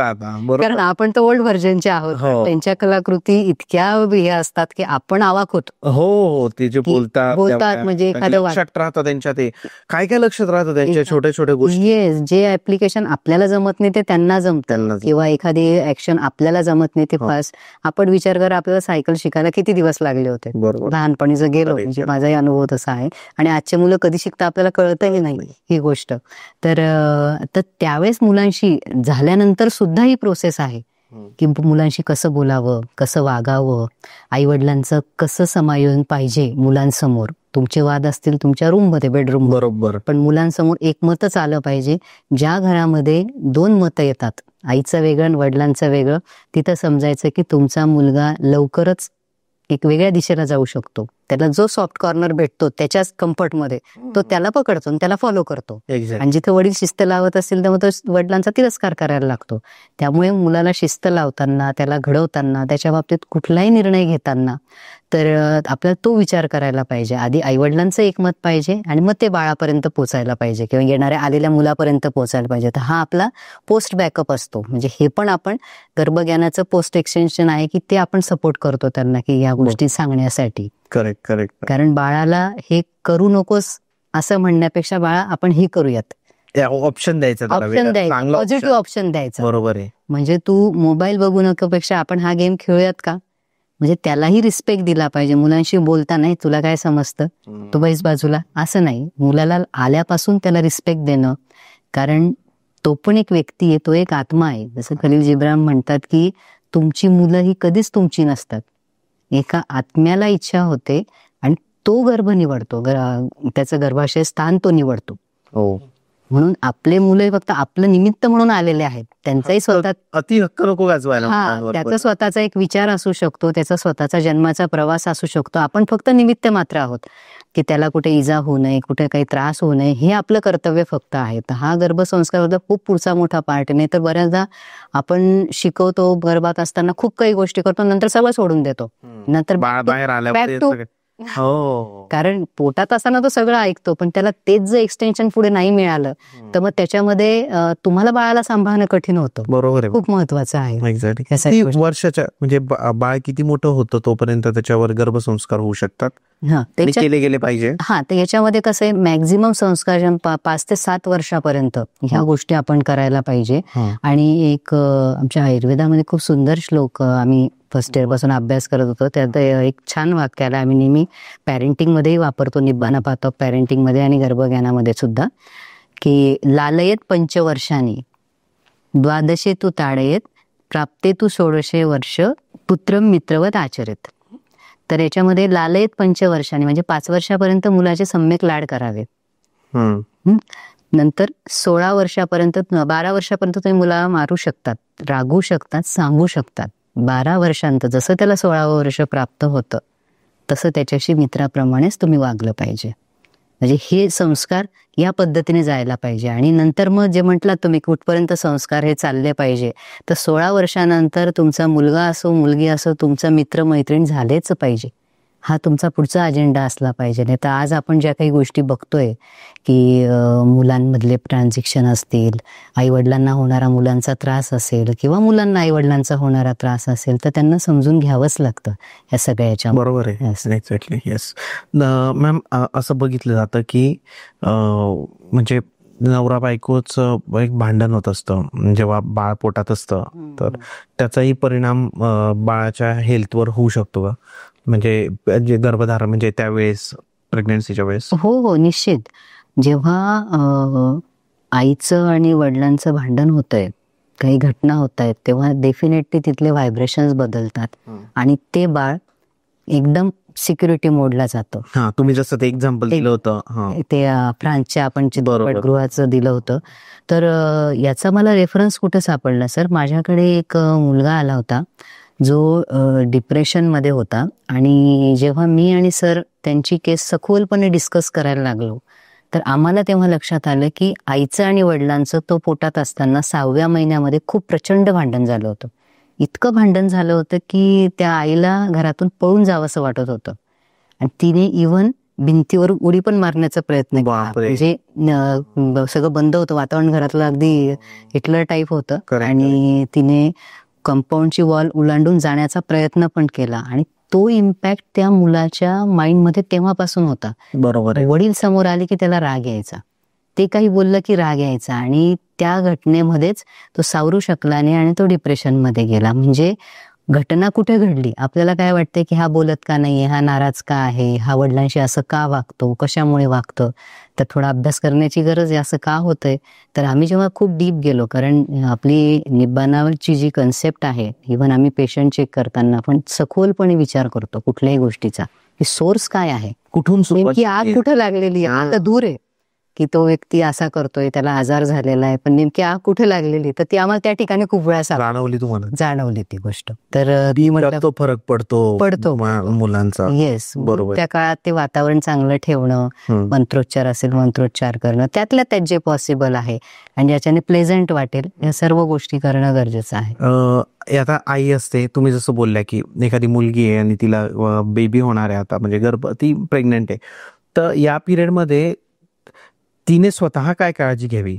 आता, कारण आपण तर ओल्ड व्हर्जनचे आहोत. त्यांच्या कलाकृती इतक्या हे असतात की आपण अवाक होतो. हो, ते जे बोलतात म्हणजे एखादं लक्षात राहतं त्यांच्या, ते काय काय लक्षात राहतं त्यांच्या छोट्या छोट्या गोष्टी. येस, जे ऍप्लिकेशन आपल्याला जमत नाही ते त्यांना जमतं, किंवा एखादी ऍक्शन आपल्याला जमत नाही ते फास्ट. आपण विचार करा, आपल्याला सायकल शिकायला किती दिवस लागले होते लहानपणी जर गेलो, म्हणजे माझाही अनुभव तसा आहे. आणि आजचे मुलं कधी शिकता आपल्याला कळतही नाही ही गोष्ट. तर त्यावेळेस मुलांशी झाल्यानंतर सुद्धा ही प्रोसेस आहे की मुलांशी कसं बोलावं, कसं वागावं, आई वडिलांचं कसं समायोजन पाहिजे मुलांसमोर. तुमचे वाद असतील तुमच्या रूम मध्ये, बेडरूम बरोबर, पण मुलांसमोर एकमतच आलं पाहिजे. ज्या घरामध्ये 2 मतं येतात, आईचं वेगळं आणि वडिलांचं वेगळं, तिथं समजायचं की तुमचा मुलगा लवकरच एक वेगळ्या दिशेला जाऊ शकतो. त्याला जो सॉफ्ट कॉर्नर भेटतो त्याच्याच कम्फर्टमध्ये तो त्याला पकडतो आणि त्याला फॉलो करतो. आणि जिथे वडील शिस्त लावत असतील तेव्हा तो वडिलांचा तिरस्कार करायला लागतो. त्यामुळे मुलाला शिस्त लावताना, त्याला घडवताना, त्याच्या बाबतीत कुठलाही निर्णय घेताना तर आपल्याला तो विचार करायला पाहिजे. आधी आईवडिलांचं एकमत पाहिजे आणि मग ते बाळापर्यंत पोचायला पाहिजे किंवा येणाऱ्या आलेल्या मुलापर्यंत पोचायला पाहिजे. तर हा आपला पोस्ट बॅकअप असतो. म्हणजे हे पण आपण गर्भज्ञानाचं पोस्ट एक्सटेन्शन आहे की ते आपण सपोर्ट करतो त्यांना की या गोष्टी सांगण्यासाठी. करेक्ट. कारण बाळाला हे करू नकोस असं म्हणण्यापेक्षा बाळा आपण हे करूयात, ऑप्शन द्यायचा, पॉझिटिव्ह ऑप्शन द्यायचा. बरोबर आहे. म्हणजे तू मोबाईल बघू नकोपेक्षा आपण हा गेम खेळूयात का, म्हणजे त्यालाही रिस्पेक्ट दिला पाहिजे. मुलांशी बोलता नाही तुला काय समजतं, तू बैस बाजूला, असं नाही. मुलाला आल्यापासून त्याला रिस्पेक्ट देणं, कारण तो पण एक व्यक्ती आहे, तो एक आत्मा आहे. जसं खलील जिब्रान म्हणतात की तुमची मुलं ही कधीच तुमची नसतात. एका आत्म्याला इच्छा होते आणि तो गर्भ निवडतो, त्याचं गर्भाशय स्थान तो निवडतो. म्हणून आपले मुलं फक्त आपलं निमित्त म्हणून आलेले आहेत. त्यांचाही स्वतः अति हक्क नको गाजवायला. त्याचा स्वतःचा एक विचार असू शकतो, त्याचा स्वतःचा जन्माचा प्रवास असू शकतो. आपण फक्त निमित्त मात्र आहोत की त्याला कुठे इजा होऊ नये, कुठे काही त्रास होऊ नये, हे आपलं कर्तव्य फक्त आहे. तर हा गर्भसंस्कार खूप पुढचा मोठा पार्ट नाही. तर बऱ्याचदा आपण शिकवतो, गर्भात असताना खूप काही गोष्टी करतो, नंतर सगळं सोडून देतो. नंतर बाहेर आल्यावर कारण पोटात असताना तो सगळं ऐकतो, पण त्याला तेच जर एक्सटेन्शन पुढे नाही मिळालं तर मग त्याच्यामध्ये तुम्हाला बाळाला सांभाळणं कठीण होतं. बरोबर आहे. खूप महत्वाचं आहे. एक्झॅक्टली. वर्षाच्या म्हणजे बाळ किती मोठं होतं तोपर्यंत त्याच्यावर गर्भसंस्कार होऊ शकतात, केले गेले पाहिजे. तर याच्यामध्ये कसं आहे, मॅक्झिमम संस्कार 5 ते 7 वर्षापर्यंत ह्या गोष्टी आपण करायला पाहिजे. आणि एक आमच्या आयुर्वेदामध्ये खूप सुंदर श्लोक आम्ही फर्स्ट इयर पासून अभ्यास करत होतो, त्यात एक छान वाक्य आलं, आम्ही नेहमी पॅरेंटिंग मध्येही वापरतो, निब्बाना पाहतो पॅरेंटिंग मध्ये आणि गर्भज्ञानामध्ये सुद्धा, की लालयेत 5 वर्षांनी द्वादशे तू ताडयेत प्राप्ते तू 16 वर्ष पुत्रम मित्रवत आचरित. तर याच्यामध्ये लालयेत 5 वर्षांनी म्हणजे 5 वर्षापर्यंत मुलाचे सम्यक लाड करावे. नंतर 16 वर्षापर्यंत 12 वर्षापर्यंत तुम्ही मुलाला मारू शकतात, रागवू शकतात, सांगू शकतात. 12 वर्षांत जसं त्याला 16वं वर्ष प्राप्त होतं तसं त्याच्याशी मित्राप्रमाणेच तुम्ही वागलं पाहिजे. म्हणजे हे संस्कार या पद्धतीने जायला पाहिजे. आणि नंतर मग जे म्हटलात तुम्ही कुठपर्यंत संस्कार हे चालले पाहिजे, तर 16 वर्षानंतर तुमचा मुलगा असो मुलगी असो तुमचा मित्र मैत्रीण झालेच पाहिजे. हा तुमचा पुढचा अजेंडा असला पाहिजे. नाही तर आज आपण ज्या काही गोष्टी बघतोय की मुलांमधले ट्रान्झॅक्शन असतील, आईवडिलांना होणारा मुलांचा त्रास असेल किंवा मुलांना आईवडिलांचा होणारा त्रास असेल, तर त्यांना समजून घ्यावंच लागतं ह्या सगळ्याच्या. बरोबर आहे. एक्झॅक्टली. येस मॅम, असं बघितलं जातं की म्हणजे नवरा बायकोचं एक भांडण होत असतं जेव्हा बाळ पोटात असतं, तर त्याचाही परिणाम बाळाच्या हेल्थवर होऊ शकतो का? म्हणजे जे गर्भधारण म्हणजे त्यावेळेस प्रेग्नन्सीच्या वेळेस. हो, निश्चित. जेव्हा आईचं आणि वडिलांचं भांडण होतंय, काही घटना होत आहेत, तेव्हा डेफिनेटली तिथले व्हायब्रेशन्स बदलतात आणि ते बाळ एकदम सिक्युरिटी मोडला जातं. हा, तुम्ही जसं ते एक्झाम्पल दिलं होतं ते फ्रान्सच्या आपण चित्रपटगृहाचं दिलं होतं. तर याचा मला रेफरन्स कुठं सापडला सर? माझ्याकडे एक मुलगा आला होता जो डिप्रेशनमध्ये होता आणि जेव्हा मी आणि सर त्यांची केस सखोलपणे डिस्कस करायला लागलो, तर आम्हाला तेव्हा लक्षात आलं की आईचं आणि वडिलांचं तो पोटात असताना 6व्या महिन्यामध्ये खूप प्रचंड भांडण झालं होतं. इतकं भांडण झालं होतं की त्या आईला घरातून पळून जावंसं वाटत होतं आणि तिने इव्हन भिंतीवर उडी पण मारण्याचा प्रयत्न केला. म्हणजे सगळं बंद होतं वातावरण, घरातलं अगदी हिटलर टाईप होतं आणि तिने कंपाऊंडची वॉल ओलांडून जाण्याचा प्रयत्न पण केला आणि तो इम्पॅक्ट त्या मुलाच्या माइंडमध्ये तेव्हापासून होता. बरोबर. वडील समोर आले की त्याला राग यायचा, ते काही बोललं की राग यायचा आणि त्या घटनेमध्येच तो सावरू शकला नाही आणि तो डिप्रेशनमध्ये गेला. म्हणजे घटना कुठे घडली? आपल्याला काय वाटतं की हा बोलत का नाहीये, हा नाराज का आहे, हा वडिलांशी असं का वागतो, कशामुळे वागतो, तर थोडा अभ्यास करण्याची गरज आहे. असं का होतंय? तर आम्ही जेव्हा खूप डीप गेलो, कारण आपली निब्बाणावरची जी कन्सेप्ट आहे, इव्हन आम्ही पेशंट चेक करताना पण सखोलपणे विचार करतो कुठल्याही गोष्टीचा, की सोर्स काय आहे, कुठून नेमकी आग कुठं लागलेली आहे. तर दूर आहे की तो व्यक्ती असा करतोय, त्याला आजार झालेला आहे, पण नेमकी आग कुठे लागलेली, तर ती आम्हाला त्या ठिकाणी खूप वेळा जाणवली तुम्हाला? जाणवली ती गोष्ट. तर तो फरक पडतो मुलांचा. येस, बरोबर. त्या काळात ते वातावरण चांगलं ठेवणं, मंत्रोच्चार असेल मंत्रोच्चार करणं, त्यातल्या त्यात जे पॉसिबल आहे आणि ज्याच्याने प्लेझंट वाटेल, या सर्व गोष्टी करणं गरजेचं आहे. आता आई असते, तुम्ही जसं बोलल्या की एखादी मुलगी आहे आणि तिला बेबी होणार आहे आता, म्हणजे ती प्रेग्नेंट आहे, तर या पिरियडमध्ये तिने स्वतः काय काळजी घ्यावी?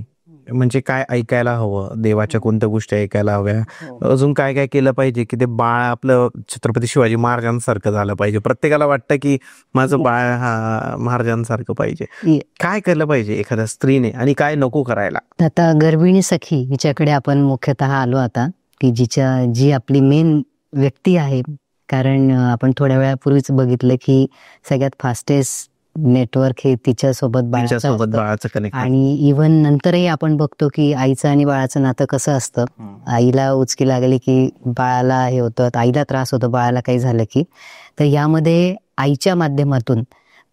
म्हणजे काय ऐकायला हवं, देवाच्या कोणत्या गोष्टी ऐकायला हव्या, अजून काय काय केलं पाहिजे की ते बाळ आपलं छत्रपती शिवाजी महाराजांसारखं झालं पाहिजे? प्रत्येकाला वाटतं की माझं बाळ हा महाराजांसारखं पाहिजे. काय केलं पाहिजे एखाद्या स्त्रीने आणि काय नको करायला? आता गर्भिणी सखी हिच्याकडे आपण मुख्यतः आलो आता, की जी आपली मेन व्यक्ती आहे. कारण आपण थोड्या वेळापूर्वीच बघितलं की सगळ्यात फास्टेस्ट नेटवर्क हे तिच्यासोबत बाळाचं कनेक्ट. आणि इव्हन नंतरही आपण बघतो की आईचं आणि बाळाचं नातं कसं असतं. आईला उचकी लागली की बाळाला हे होतं, आईला त्रास होतो बाळाला काही झालं की. तर यामध्ये आईच्या माध्यमातून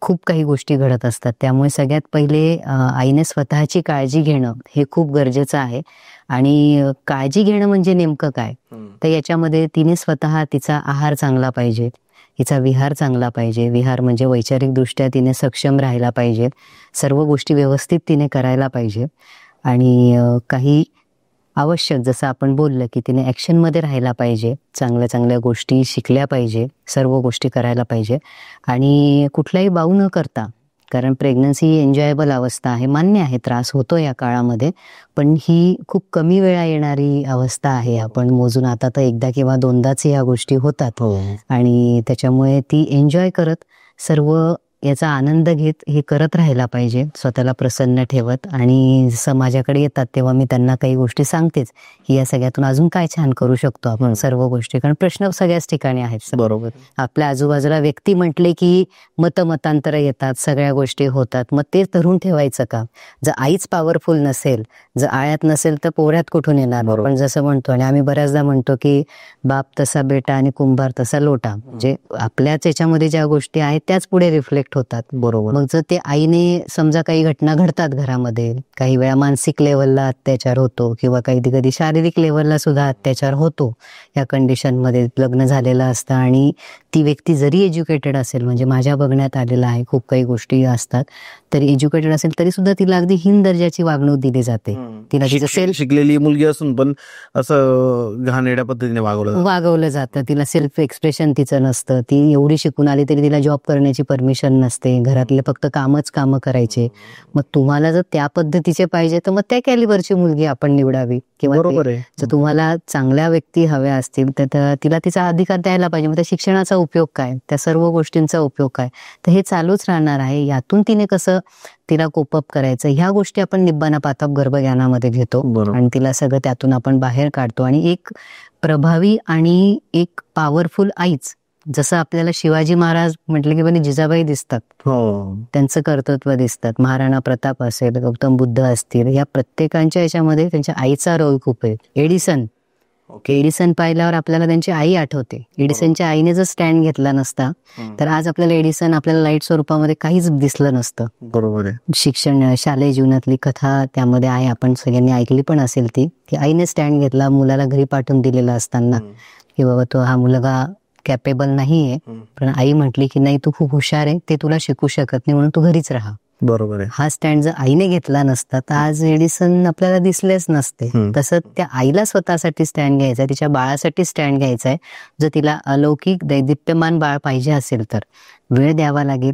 खूप काही गोष्टी घडत असतात. त्यामुळे सगळ्यात पहिले आईने स्वतःची काळजी घेणं हे खूप गरजेचं आहे. आणि काळजी घेणं म्हणजे नेमकं काय, तर याच्यामध्ये तिने स्वतः तिचा आहार चांगला पाहिजे, हिचा विहार चांगला पाहिजे. विहार म्हणजे वैचारिकदृष्ट्या तिने सक्षम राहायला पाहिजे, सर्व गोष्टी व्यवस्थित तिने करायला पाहिजे. आणि काही आवश्यक जसं आपण बोललं की तिने ॲक्शनमध्ये राहायला पाहिजे, चांगल्या चांगल्या गोष्टी शिकल्या पाहिजे, सर्व गोष्टी करायला पाहिजे. आणि कुठलाही बाऊ न करता, कारण प्रेग्नन्सी ही एन्जॉयबल अवस्था आहे, मान्य आहे त्रास होतो या काळामध्ये, पण ही खूप कमी वेळा येणारी अवस्था आहे. आपण मोजून आता तर एकदा किंवा दोनदाच ह्या गोष्टी होतात आणि त्याच्यामुळे ती एन्जॉय करत सर्व याचा आनंद घेत हे करत राहायला पाहिजे, स्वतःला प्रसन्न ठेवत. आणि समाजाकडे येतात तेव्हा मी त्यांना काही गोष्टी सांगतेच की या सगळ्यातून अजून काय छान करू शकतो आपण सर्व गोष्टी, कारण प्रश्न सगळ्याच ठिकाणी आहेत. बरोबर. आपल्या आजूबाजूला व्यक्ती म्हटले की मतांतर येतात, सगळ्या गोष्टी होतात, मग ते धरून ठेवायचं का? जर आईच पॉवरफुल नसेल, जर आळ्यात नसेल तर पोऱ्यात कुठून येणार? आपण जसं म्हणतो आणि आम्ही बऱ्याचदा म्हणतो की बाप तसा बेटा आणि कुंभार तसा लोटा, म्हणजे आपल्याच याच्यामध्ये ज्या गोष्टी आहेत त्याच पुढे रिफ्लेक्ट होतात. बरोबर. मग जर ते आईने समजा काही घटना घडतात घरामध्ये, काही वेळा मानसिक लेवलला अत्याचार होतो किंवा कधी शारीरिक लेवलला सुद्धा अत्याचार होतो या कंडिशनमध्ये, लग्न झालेलं असतं आणि ती व्यक्ती जरी एज्युकेटेड असेल, म्हणजे माझ्या बघण्यात आलेलं आहे, खूप काही गोष्टी असतात, तरी एज्युकेटेड असेल तरी सुद्धा तिला अगदी हीन दर्जाची वागणूक दिली जाते. तिला तिचं सेल्फ शिकलेली मुलगी असून पण असं घाणेरड्या पद्धतीने वागवलं जातं. तिला सेल्फ एक्सप्रेशन तिचं नसतं. ती एवढी शिकून आली तरी तिला जॉब करण्याची परमिशन नसते. घरातले फक्त कामं करायचे. मग तुम्हाला जर त्या पद्धतीचे पाहिजे तर मग त्या कॅलिबरची मुलगी आपण निवडावी. किंवा जर तुम्हाला चांगल्या व्यक्ती हव्या असतील तर तिला तिचा अधिकार द्यायला पाहिजे. मग त्या शिक्षणाचा उपयोग काय, त्या सर्व गोष्टींचा उपयोग काय, तर हे चालूच राहणार आहे. यातून तिने कसं तिला कोपअप करायचं, ह्या गोष्टी आपण निब्बाना पातप गर्भज्ञानामध्ये घेतो आणि तिला सगळं त्यातून आपण बाहेर काढतो. आणि एक प्रभावी आणि एक पॉवरफुल आईच, जसं आपल्याला शिवाजी महाराज म्हटलं की जिजाबाई दिसतात, त्यांचं कर्तृत्व दिसतात, महाराणा प्रताप असेल, गौतम बुद्ध असतील, या प्रत्येकांच्या याच्यामध्ये त्यांच्या आईचा रोल खूप आहे. एडिसन पाहिल्यावर आपल्याला त्यांची आई आठवते. एडिसनच्या आईने जर स्टँड घेतला नसता तर आज आपल्याला एडिसन आपल्याला लाईट स्वरूपामध्ये काहीच दिसलं नसतं. बरोबर आहे. शिक्षण शालेय जीवनातली कथा त्यामध्ये आहे, आपण सगळ्यांनी ऐकली पण असेल ती, की आईने स्टँड घेतला, मुलाला घरी पाठवून दिलेला असताना की बाबा तो हा मुलगा कॅपेबल नाहीये, पण आई म्हटली की नाही तू खूप हुशार आहे, ते तुला शिकू शकत नाही म्हणून तू घरीच राहा. बरोबर आहे. हा स्टँड जर आईने घेतला नसता तर आज एडिसन आपल्याला दिसलेच नसते. तसं त्या आईला स्वतःसाठी स्टँड घ्यायचा, तिच्या बाळासाठी स्टँड घ्यायचा आहे. जर तिला अलौकिक दैदिप्यमान बाळ पाहिजे असेल तर वेळ द्यावा लागेल,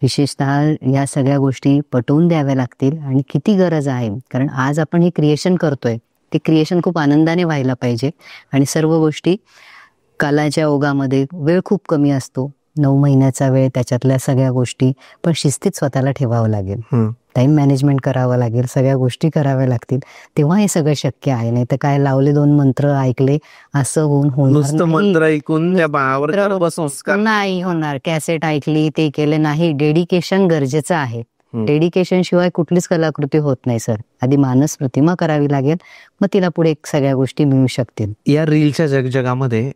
विशेषतः या सगळ्या गोष्टी पटवून द्याव्या लागतील. आणि किती गरज आहे, कारण आज आपण हे क्रिएशन करतोय, ते क्रिएशन खूप आनंदाने व्हायला पाहिजे. आणि सर्व गोष्टी कालाच्या ओघामध्ये वेळ खूप कमी असतो, 9 महिन्याचा वेळ, त्याच्यातल्या सगळ्या गोष्टी, पण शिस्तीत स्वतःला ठेवावं लागेल, टाइम मॅनेजमेंट करावं लागेल, सगळ्या गोष्टी कराव्या लागतील, तेव्हा हे सगळं शक्य आहे. नाही तर काय लावले 2 मंत्र ऐकले असं होऊन नुसतं मंत्र ऐकून त्या बाळावर संस्कार नाही होणार. कॅसेट ऐकली, ते केले नाही. डेडिकेशन गरजेचं आहे. डेडिकेशन शिवाय कुठलीच कलाकृती होत नाही सर. आधी मानस प्रतिमा करावी लागेल, मग तिला पुढे सगळ्या गोष्टी मिळू शकतील. या रीलच्या जगामध्ये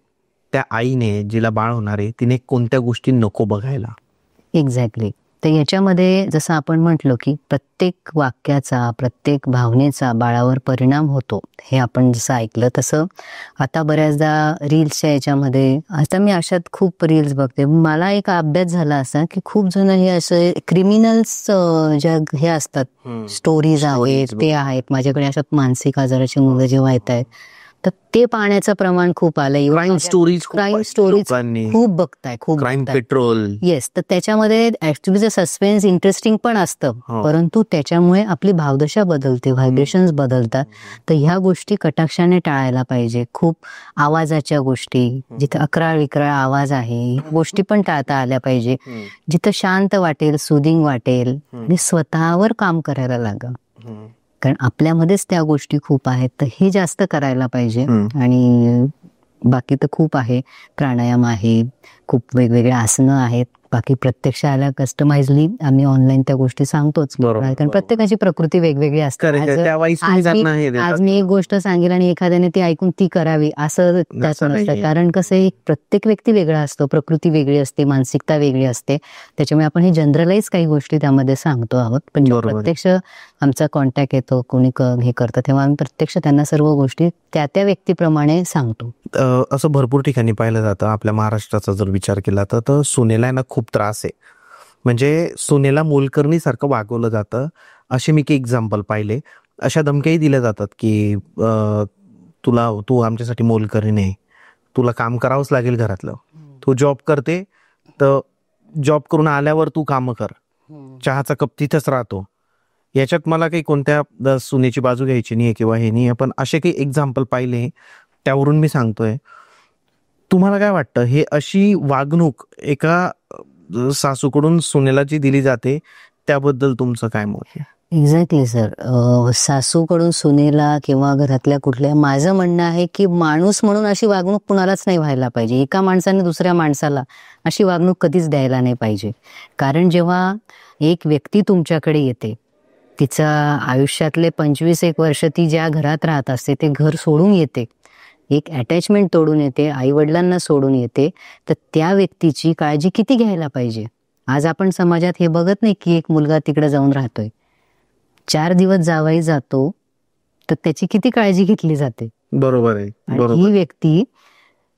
त्या आईने जिला बाळ होणार आहे तिने कोणत्या गोष्टी नको बघायला? एक्झॅक्टली. तर याच्यामध्ये जसं आपण म्हटलो की प्रत्येक वाक्याचा, प्रत्येक भावनेचा बाळावर परिणाम होतो, हे आपण जसं ऐकलं तसं आता बऱ्याचदा रील्सच्या याच्यामध्ये, आता मी अशात खूप रील्स बघते, मला एक अभ्यास झाला असा की खूप जण हे असे क्रिमिनल्स ज्या हे असतात, स्टोरीज आहेत, ते आहेत. माझ्याकडे अशात मानसिक आजाराची मुलं जेव्हा येत आहेत तर ते पाहण्याचं प्रमाण खूप आलंय. क्राईम स्टोरीज खूप बघताय, खूप क्राईम पेट्रोल. येस. तर त्याच्यामध्ये ऍक्च्युली जे सस्पेन्स इंटरेस्टिंग पण असतं, परंतु त्याच्यामुळे आपली भावदशा बदलते, व्हायब्रेशन्स बदलतात. तर ह्या गोष्टी कटाक्षाने टाळायला पाहिजे. खूप आवाजाच्या गोष्टी, जिथे अकराळ विक्राळ आवाज आहे, गोष्टी पण टाळता आल्या पाहिजे. जिथं शांत वाटेल, सुदिंग वाटेल, आणि स्वतःवर काम करायला लागा, कारण आपल्यामध्येच त्या गोष्टी खूप आहेत. तर हे जास्त करायला पाहिजे. आणि बाकी तर खूप आहे, प्राणायाम आहे, खूप वेगवेगळे आसनं आहेत. बाकी प्रत्यक्ष आल्या कस्टमाइजली आम्ही ऑनलाईन त्या गोष्टी सांगतोच, कारण प्रत्येकाची प्रकृती वेगवेगळी असते. आज मी एक गोष्ट सांगेल आणि एखाद्याने ती ऐकून ती करावी असं त्याच नसतं, कारण कसं प्रत्येक व्यक्ती वेगळा असतो, प्रकृती वेगळी असते, मानसिकता वेगळी असते. त्याच्यामुळे आपण हे जनरलाइज काही गोष्टी त्यामध्ये सांगतो आहोत, पण प्रत्यक्ष आमचा कॉन्टॅक्ट येतो, कोणी हे करतं, तेव्हा आम्ही प्रत्यक्ष त्यांना सर्व गोष्टी त्या त्या व्यक्तीप्रमाणे सांगतो. असं भरपूर ठिकाणी पाहिलं जातं. आपल्या महाराष्ट्राचा जर विचार केला तर सुनेला ना खूप त्रास आहे, म्हणजे सुनेला मोलकरणीसारखं वागवलं जातं. असे मी काही एक्झाम्पल पाहिले. अशा धमक्याही दिल्या जातात की तू आमच्यासाठी मोलकरीण आहे, तुला काम करावंच लागेल घरातलं, तू जॉब करते तर जॉब करून आल्यावर तू कामं कर, चहाचा कप तिथंच राहतो. याच्यात मला काही कोणत्या सुनेची बाजू घ्यायची नाहीये किंवा हे नाही, पण असे काही एक्झाम्पल पाहिले त्यावरून मी सांगतोय. तुम्हाला काय वाटतं, हे अशी वागणूक एका सासूकडून सुनेला जी दिली जाते त्याबद्दल तुमचं काय मत आहे? Exactly sir. सासूकडून सुनेला किंवा घरातल्या कुठल्या, माझं म्हणणं आहे की माणूस म्हणून अशी वागणूक कुणालाच नाही व्हायला पाहिजे. एका माणसाने दुसऱ्या माणसाला अशी वागणूक कधीच द्यायला नाही पाहिजे. कारण जेव्हा एक व्यक्ती तुमच्याकडे येते, तिचा आयुष्यातले 25 वर्ष ती ज्या घरात राहत असते ते घर सोडून येते, एक अटॅचमेंट तोडून येते, आई वडिलांना सोडून येते, तर त्या व्यक्तीची काळजी किती घ्यायला पाहिजे. आज आपण समाजात हे बघत नाही की एक मुलगा तिकडे जाऊन राहतोय, 4 दिवस जावाई जातो, तर त्याची किती काळजी घेतली जाते. बरोबर आहे. ही व्यक्ती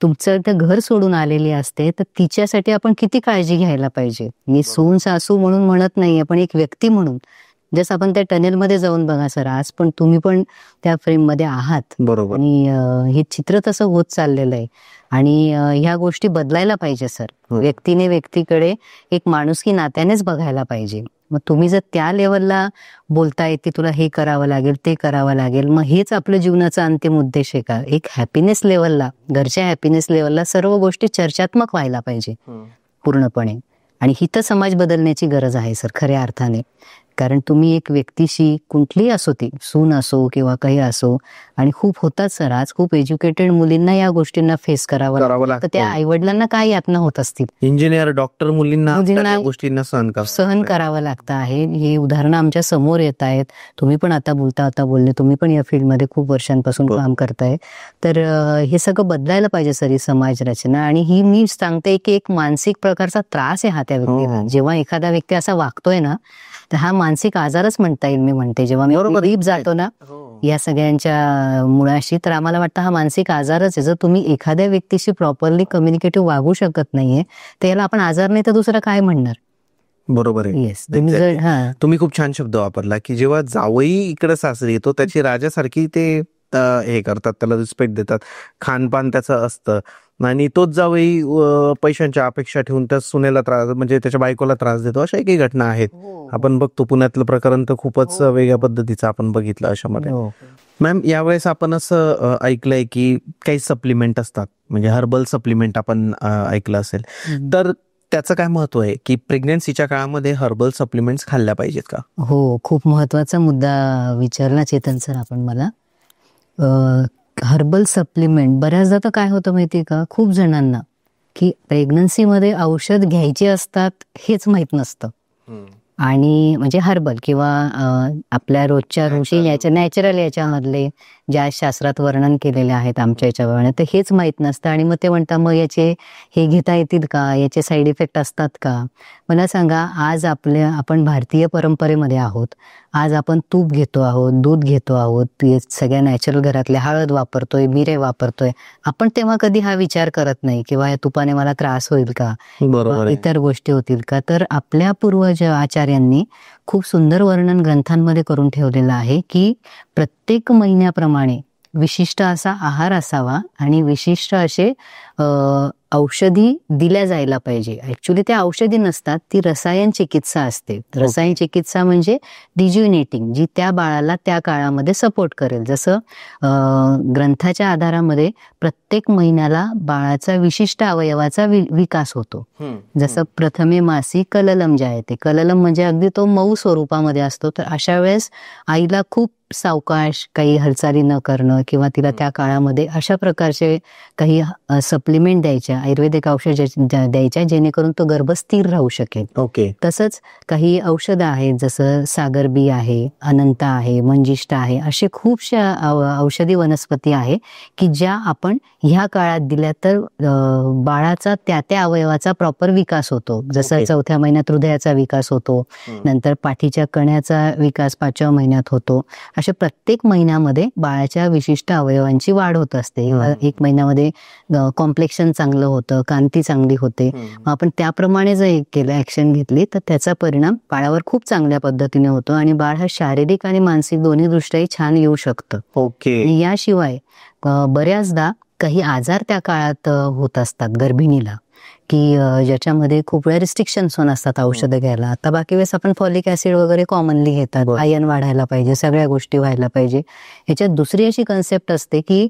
तुमचं ते घर सोडून आलेली असते, तर तिच्यासाठी आपण किती काळजी घ्यायला पाहिजे. मी सून सासू म्हणून म्हणत नाहीये, पण एक व्यक्ती म्हणून. जसं आपण त्या टनेलमध्ये जाऊन बघा सर, आज पण तुम्ही पण त्या फ्रेममध्ये आहात. बरोबर. आणि हे चित्र तसं होत चाललेलं आहे. आणि ह्या गोष्टी बदलायला पाहिजे सर. व्यक्तीने व्यक्तीकडे एक माणुसकी नात्यानेच बघायला पाहिजे. मग तुम्ही जर त्या लेवलला बोलताय की तुला हे करावं लागेल, ते करावं लागेल, मग हेच आपलं जीवनाचा अंतिम उद्देश आहे का? एक हॅपीनेस लेवलला, घरच्या हॅपीनेस लेवलला सर्व गोष्टी चर्चात्मक व्हायला पाहिजे पूर्णपणे. आणि ही तर समाज बदलण्याची गरज आहे सर खऱ्या अर्थाने. कारण तुम्ही एक व्यक्तीशी कुठलीही असो, ती सून असो किंवा काही असो, आणि खूप होतात सर आज, खूप एज्युकेटेड मुलींना या गोष्टींना फेस करावं लागतं. त्या आईवडिलांना काय यातना होत असतील. इंजिनियर, डॉक्टर मुलींना गोष्टींना सहन करावं लागतं आहे. हे उदाहरणं आमच्या समोर येत आहेत. तुम्ही पण आता बोलले, तुम्ही पण या फील्डमध्ये खूप वर्षांपासून काम करताय. तर हे सगळं बदलायला पाहिजे सर, ही समाज रचना. आणि ही मी सांगते की एक मानसिक प्रकारचा त्रास आहे हा त्या व्यक्तीला. जेव्हा एखादा व्यक्ती असा वागतोय ना, तर हा मानसिक आजारच म्हणता येईल. मी म्हणते जेव्हा मी डीप जातो ना या सगळ्यांच्या मुळाशी, तर आम्हाला वाटतं हा मानसिक आजारच आहे. जर तुम्ही एखाद्या व्यक्तीशी प्रॉपरली कम्युनिकेटिव्ह वागू शकत नाहीये, तर याला आपण आजार नाही तर दुसरं काय म्हणणार. बरोबर आहे. येस, तुम्ही खूप छान शब्द वापरला की जेव्हा जावई इकडे सासरी येतो, त्याची राजासारखी ते हे करतात, त्याला रिस्पेक्ट देतात, खानपान त्याचं असतं. आणि तोच जावई पैशांच्या अपेक्षा ठेवून त्या सुनेला त्रास, म्हणजे त्याच्या बायकोला त्रास देतो. अशा काही घटना आहेत. आपण बघतो, पुण्यातलं प्रकरण तर खूपच वेगळ्या पद्धतीचं आपण बघितलं अशामध्ये. मॅम, यावेळेस आपण असं ऐकलंय की काही सप्लिमेंट असतात, म्हणजे हर्बल सप्लिमेंट आपण ऐकलं असेल, तर त्याचं काय महत्व आहे की प्रेग्नन्सीच्या काळामध्ये हर्बल सप्लिमेंट्स खाल्ल्या पाहिजेत का? हो, खूप महत्वाचा मुद्दा विचारला चेतन सर आपण मला. हर्बल सप्लिमेंट बऱ्याचदा तर काय होतं माहितीये का, खूप जणांना की प्रेग्नन्सीमध्ये औषध घ्यायचे असतात हेच माहित नसतं. आणि म्हणजे हर्बल किंवा आपल्या रोजच्या ऋषी याच्या नॅचरल याच्यामधले ज्या शास्त्रात वर्णन केलेले आहेत आमच्या याच्यावर, तर हेच माहीत नसतं. आणि मग ते म्हणतात मग याचे हे घेता येतील का, याचे साईड इफेक्ट असतात का. मला सांगा, आज आपण भारतीय परंपरेमध्ये आहोत. आज आपण तूप घेतो आहोत, दूध घेतो आहोत, सगळ्या नॅचरल घरातले हळद वापरतोय, मिरे वापरतोय. आपण तेव्हा कधी हा विचार करत नाही किंवा या तुपाने मला त्रास होईल का, इतर गोष्टी होतील का. तर आपल्या पूर्वज आचार्यांनी खूप सुंदर वर्णन ग्रंथांमध्ये करून ठेवलेलं आहे की प्रत्येक महिन्याप्रमाणे विशिष्ट असा आहार असावा आणि विशिष्ट असे औषधी दिल्या जायला पाहिजे. ऍक्च्युली त्या औषधी नसतात, ती रसायन चिकित्सा असते. रसायन चिकित्सा म्हणजे रिज्युनेटिंग, जी त्या बाळाला त्या काळामध्ये सपोर्ट करेल. जसं ग्रंथाच्या आधारामध्ये प्रत्येक महिन्याला बाळाचा विशिष्ट अवयवाचा विकास होतो. जसं प्रथमे मासी कललम जायते. कललम म्हणजे अगदी तो मऊ स्वरूपामध्ये असतो. तर अशा वेळेस आईला खूप सावकाश, काही हालचाली न करणं किंवा तिला त्या काळामध्ये अशा प्रकारचे काही सप्लिमेंट द्यायच्या, आयुर्वेदिक औषध द्यायच्या, जेणेकरून तो गर्भ स्थिर राहू शकेल. ओके. तसंच काही औषधं आहेत, जसं सागरबी आहे, अनंता आहे, मंजिष्ठा आहे, असे खूपशा औषधी वनस्पती आहे की ज्या आपण ह्या काळात दिल्या तर बाळाचा त्या अवयवाचा प्रॉपर विकास होतो. जसं 4थ्या महिन्यात हृदयाचा विकास होतो, नंतर पाठीच्या कण्याचा विकास 5व्या महिन्यात होतो. अशा प्रत्येक महिन्यामध्ये बाळाच्या विशिष्ट अवयवांची वाढ होत असते. एक महिन्यामध्ये कॉम्प्लेक्शन चांगलं होतं, कांती चांगली होते. आपण त्याप्रमाणे जर केलं, ऍक्शन घेतली, तर त्याचा परिणाम बाळावर खूप चांगल्या पद्धतीने होतो आणि बाळ हा शारीरिक आणि मानसिक दोन्ही दृष्ट्याही छान येऊ शकतं. ओके. आणि याशिवाय बऱ्याचदा काही आजार त्या काळात होत असतात गर्भिणीला, की ज्याच्यामध्ये खूप वेळा रिस्ट्रिक्शन्स होऊन असतात औषधं घ्यायला. आता बाकी वेळेस आपण फॉलिक ऍसिड वगैरे कॉमनली घेतात, आयर्न वाढायला पाहिजे, सगळ्या गोष्टी व्हायला पाहिजे. ह्याच्यात दुसरी अशी कन्सेप्ट असते की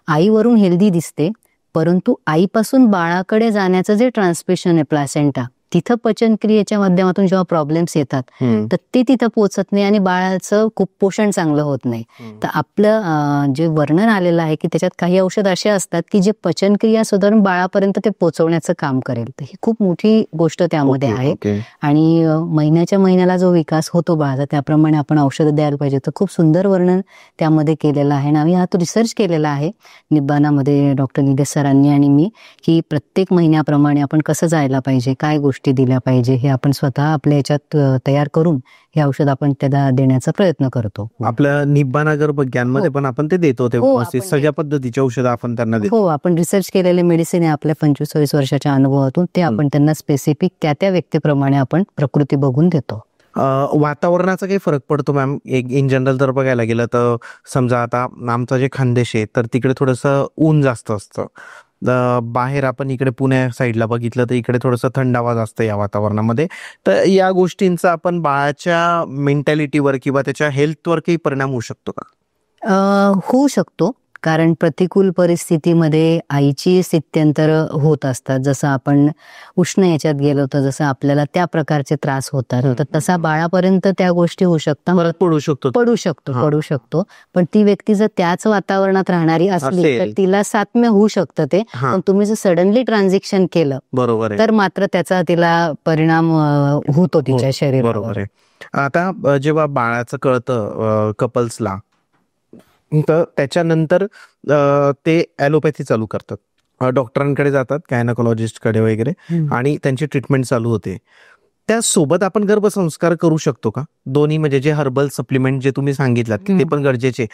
आईवरून हेल्दी दिसते, परंतु आईपासून बाळाकडे जाण्याचं जे ट्रान्समिशन आहे प्लासेंटा, तिथं पचनक्रियेच्या माध्यमातून जेव्हा प्रॉब्लेम्स येतात तर ते तिथं पोचत नाही आणि बाळाचं कुपोषण चांगलं होत नाही. तर आपलं जे वर्णन आलेलं आहे की त्याच्यात काही औषध असे असतात की जे पचनक्रिया सुधारून बाळापर्यंत ते पोचवण्याचं काम करेल. तर ही खूप मोठी गोष्ट त्यामध्ये आहे. आणि महिन्याच्या महिन्याला जो विकास होतो बाळाचा, त्याप्रमाणे आपण औषधं द्यायला पाहिजे. तर खूप सुंदर वर्णन त्यामध्ये केलेलं आहे आणि आम्ही हा तो रिसर्च केलेला आहे निब्बाणामध्ये, डॉक्टर निलेश सरांनी आणि मी, की प्रत्येक महिन्याप्रमाणे आपण कसं जायला पाहिजे, काय गोष्टी गोष्टी दिल्या पाहिजे हे आपण स्वतः आपल्या याच्यात तयार करून हे औषध आपण त्याला देण्याचा प्रयत्न करतो. आपल्या निब्बाणा गर्भज्ञानमध्ये पण आपण ते देतो, ते हो, व्यवस्थित आपण सगळ्या पद्धतीचे औषध आपण त्यांना देतो. हो, आपण रिसर्च केलेले मेडिसिन आहे आपल्या 25-26 वर्षाच्या अनुभवातून, ते आपण त्यांना स्पेसिफिक त्या व्यक्तीप्रमाणे आपण प्रकृती बघून देतो. वातावरणाचा काही फरक पडतो मॅम? एक इन जनरल जर बघायला गेलं तर समजा आता आमचा जे खानदेश आहे तर तिकडे थोडंसं ऊन जास्त असतं. बाहेर आपण इकडे पुण्या साईडला बघितलं तर इकडे थोडंसं थंडावा जास्त या वातावरणामध्ये. तर या गोष्टींचा आपण बाळाच्या मेंटॅलिटीवर किंवा त्याच्या हेल्थवर काही परिणाम होऊ शकतो का? होऊ शकतो, कारण प्रतिकूल परिस्थितीमध्ये आईची स्थित्यंतर होत असतात. जसं आपण उष्ण याच्यात गेलो तर जसं आपल्याला त्या प्रकारचे त्रास होतात, तर तसा बाळापर्यंत त्या गोष्टी होऊ शकतात. पडू शकतो. पण ती व्यक्ती जर त्याच वातावरणात राहणारी असली तर तिला साम्य होऊ शकतं ते. पण तुम्ही जर सडनली ट्रान्झिशन केलं बरोबर तर मात्र त्याचा तिला परिणाम होतो तिच्या शरीरावर. बरोबर आहे. आता जेव्हा बाळाचं कळतं कपल्सला, तर त्याच्यानंतर ते ॲलोपॅथी चालू करतात, डॉक्टरांकडे जातात, गायनाकोलॉजिस्टकडे वगैरे, आणि त्यांची ट्रीटमेंट चालू होते. त्यासोबत आपण गर्भसंस्कार करू शकतो का? दोन्ही म्हणजे जे हर्बल सप्लिमेंट जे तुम्ही सांगितलात की ते पण गरजेचे,